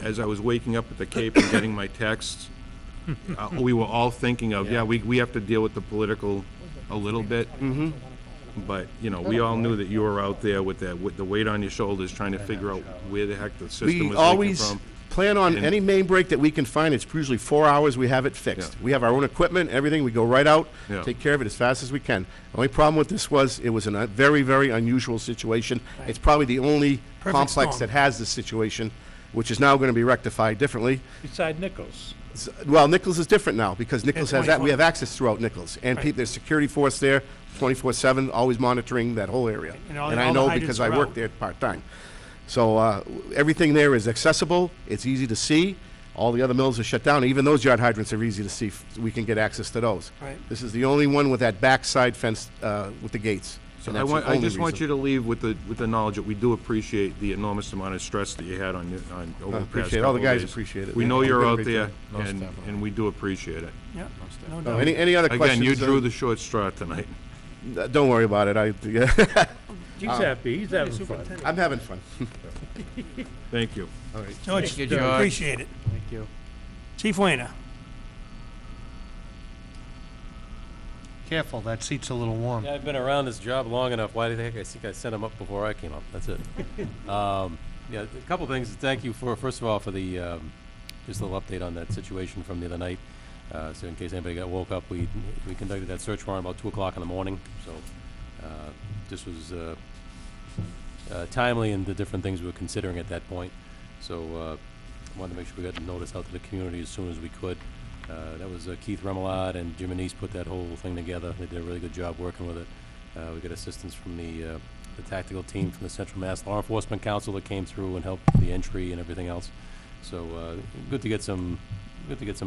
as I was waking up at the Cape and getting my texts, we were all thinking of, we have to deal with the political a little bit. Mm-hmm. But, we all knew that you were out there with the weight on your shoulders, trying to figure out where the heck the system was We leaking always from. plan on And- any main break that we can find. It's usually 4 hours, we have it fixed. Yeah. We have our own equipment, everything. We go right out, Yeah. take care of it as fast as we can. The only problem with this was, it was a very, very unusual situation. It's probably the only Perfect complex storm. that has this situation, which is now going to be rectified differently. Beside Nichols. Well, Nichols is different now, because Nichols has that, we 24. have access throughout Nichols. And Right. there's security force there, 24/7, always monitoring that whole area. And all And the I know hydrants because I are work out. there part-time. So everything there is accessible, it's easy to see. All the other mills are shut down. Even those yard hydrants are easy to see. We can get access to those. Right. This is the only one with that backside fence with the gates. So And I that's the I only just want reason. you to leave with the knowledge that we do appreciate the enormous amount of stress that you had over the past appreciate it. All the couple of guys days. appreciate it. We know you're out Everybody there, does. and we do appreciate it. Yeah, no Oh, doubt. any other questions? Again, you drew the short straw tonight. Don't worry about it. He's happy, he's having fun. Superintendent. I'm having fun. Thank you. All right. George, Thank you, George. appreciate it. Thank you. Chief Wayner. Careful, that seat's a little warm. Yeah, I've been around this job long enough. Why do you think I sent him up before I came up? That's it. Yeah, a couple things. Thank you first of all, for the, just a little update on that situation from the other night. So in case anybody got woke up, we conducted that search warrant about 2 o'clock in the morning. So this was timely in the different things we were considering at that point. So wanted to make sure we got the notice out to the community as soon as we could. That was Keith Remillard and Jim and East put that whole thing together. They did a really good job working with it. We got assistance from the tactical team from the Central Mass Law Enforcement Council that came through and helped the entry and everything else. So good to get some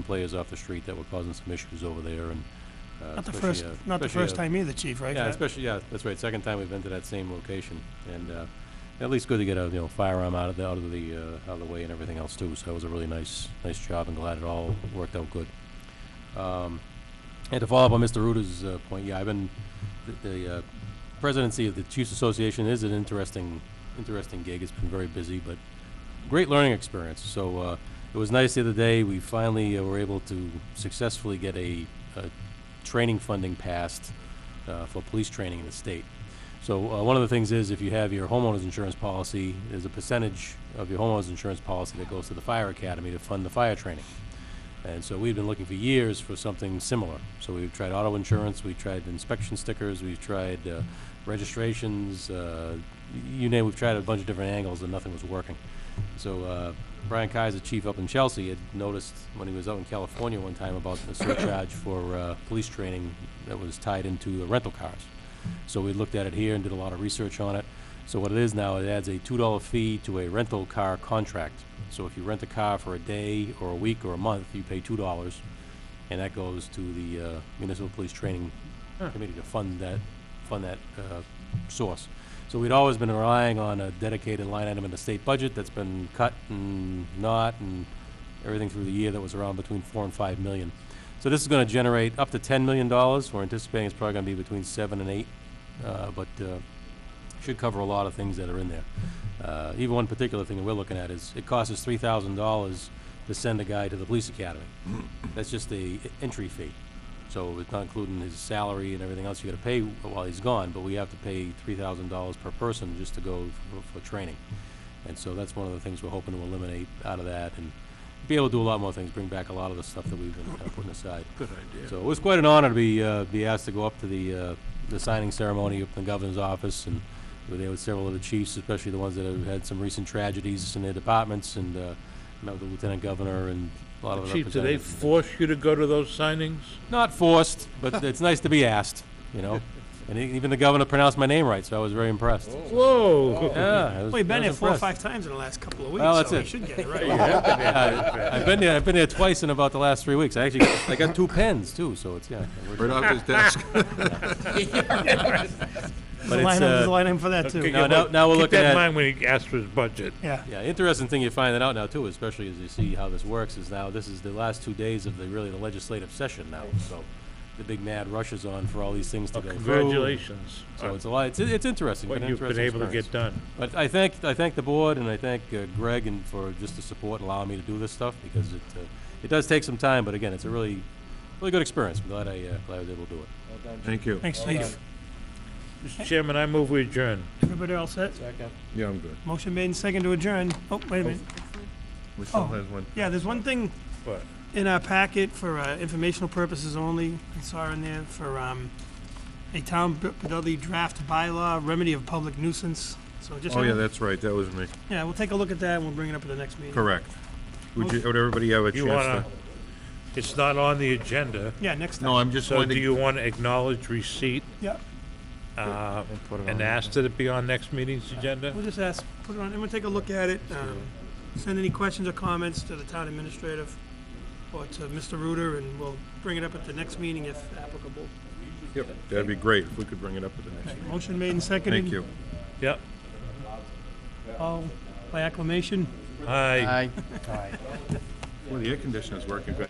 players off the street that were causing some issues over there. And Not the first time either, Chief, right? Yeah, especially that's right. Second time we've been to that same location, and at least good to get a firearm out of the way and everything else too. So it was a really nice job, and glad it all worked out good. And to follow up on Mr. Ruder's point, yeah, I've been the presidency of the Chiefs Association is an interesting gig. It's been very busy, but great learning experience. So it was nice the other day. We finally were able to successfully get a training funding passed for police training in the state. So one of the things is if you have your homeowner's insurance policy, there's a percentage of your homeowner's insurance policy that goes to the fire academy to fund the fire training. And so we've been looking for years for something similar. So we've tried auto insurance, we've tried inspection stickers, we've tried registrations, you name it, we've tried a bunch of different angles and nothing was working. So Brian Kaiser, chief up in Chelsea, had noticed when he was out in California one time about the surcharge for police training that was tied into the rental cars. So we looked at it here and did a lot of research on it. So what it is now, it adds a $2 fee to a rental car contract. So if you rent a car for a day or a week or a month, you pay $2, and that goes to the Municipal Police Training Committee to fund that source. So we'd always been relying on a dedicated line item in the state budget that's been cut and not, and everything through the year that was around between $4 and $5 million. So this is going to generate up to $10 million. We're anticipating it's probably going to be between 7 and 8, but should cover a lot of things that are in there. Even one particular thing that we're looking at is it costs us $3,000 to send a guy to the police academy. That's just the entry fee. So it's not including his salary and everything else you got to pay while he's gone, but we have to pay $3,000 per person just to go for training. And so that's one of the things we're hoping to eliminate out of that and be able to do a lot more things, bring back a lot of the stuff that we've been putting aside. Good idea. So it was quite an honor to be asked to go up to the signing ceremony up in the governor's office, and we were there with several of the chiefs, especially the ones that have had some recent tragedies in their departments, and met with the lieutenant governor and a lot of the Chief, do they representatives. force you to go to those signings? Not forced, but it's nice to be asked, you know. And even the governor pronounced my name right, so I was very impressed. Whoa. Yeah, I was, Well, you've been I there was 4 or impressed. 5 times in the last couple of weeks, Well, that's so it. you should get it right. I've been there twice in about the last 3 weeks. I got 2 pens too, so it's Right off his desk. But There's it's a line item for that, too. Okay, now we're keep looking that in at. mind when he asks for his budget. Yeah. Yeah, interesting thing you're finding out now too, especially as you see how this works, is now this is the last 2 days of the legislative session now. So the big mad rush is on for all these things to go through. Congratulations So on it's a lot. It's interesting. what been an you've been interesting able to experience. get done. But I thank the board and I thank Greg and for just the support and allowing me to do this stuff because it does take some time. But again, it's a really good experience. I'm glad I was able to do it. Thank you. Thanks, Chief. Mr. Chairman, I move we adjourn. Everybody all set? Yeah, I'm good. Motion made and second to adjourn. Oh, wait a minute. We still Oh. has one. Yeah, there's one thing What? in our packet for informational purposes only. I saw in there for a town Dudley draft bylaw, remedy of public nuisance. So just, Oh, yeah, that's right, that was me. yeah, we'll take a look at that and we'll bring it up at the next meeting. Correct. Would everybody have a You chance wanna, to? it's not on the agenda, Yeah, next time. No, I'm just so going do to, you want to acknowledge receipt Yeah, and ask that it be on next meeting's agenda? we'll just ask, put it on, and we'll take a look at it. Send any questions or comments to the town administrative or to Mr. Reuter, and we'll bring it up at the next meeting if applicable. yep, that'd be great if we could bring it up at the next meeting. Motion made and seconded. Thank you. Yep. All by acclamation. Aye. Aye. Well, the air conditioner's working good.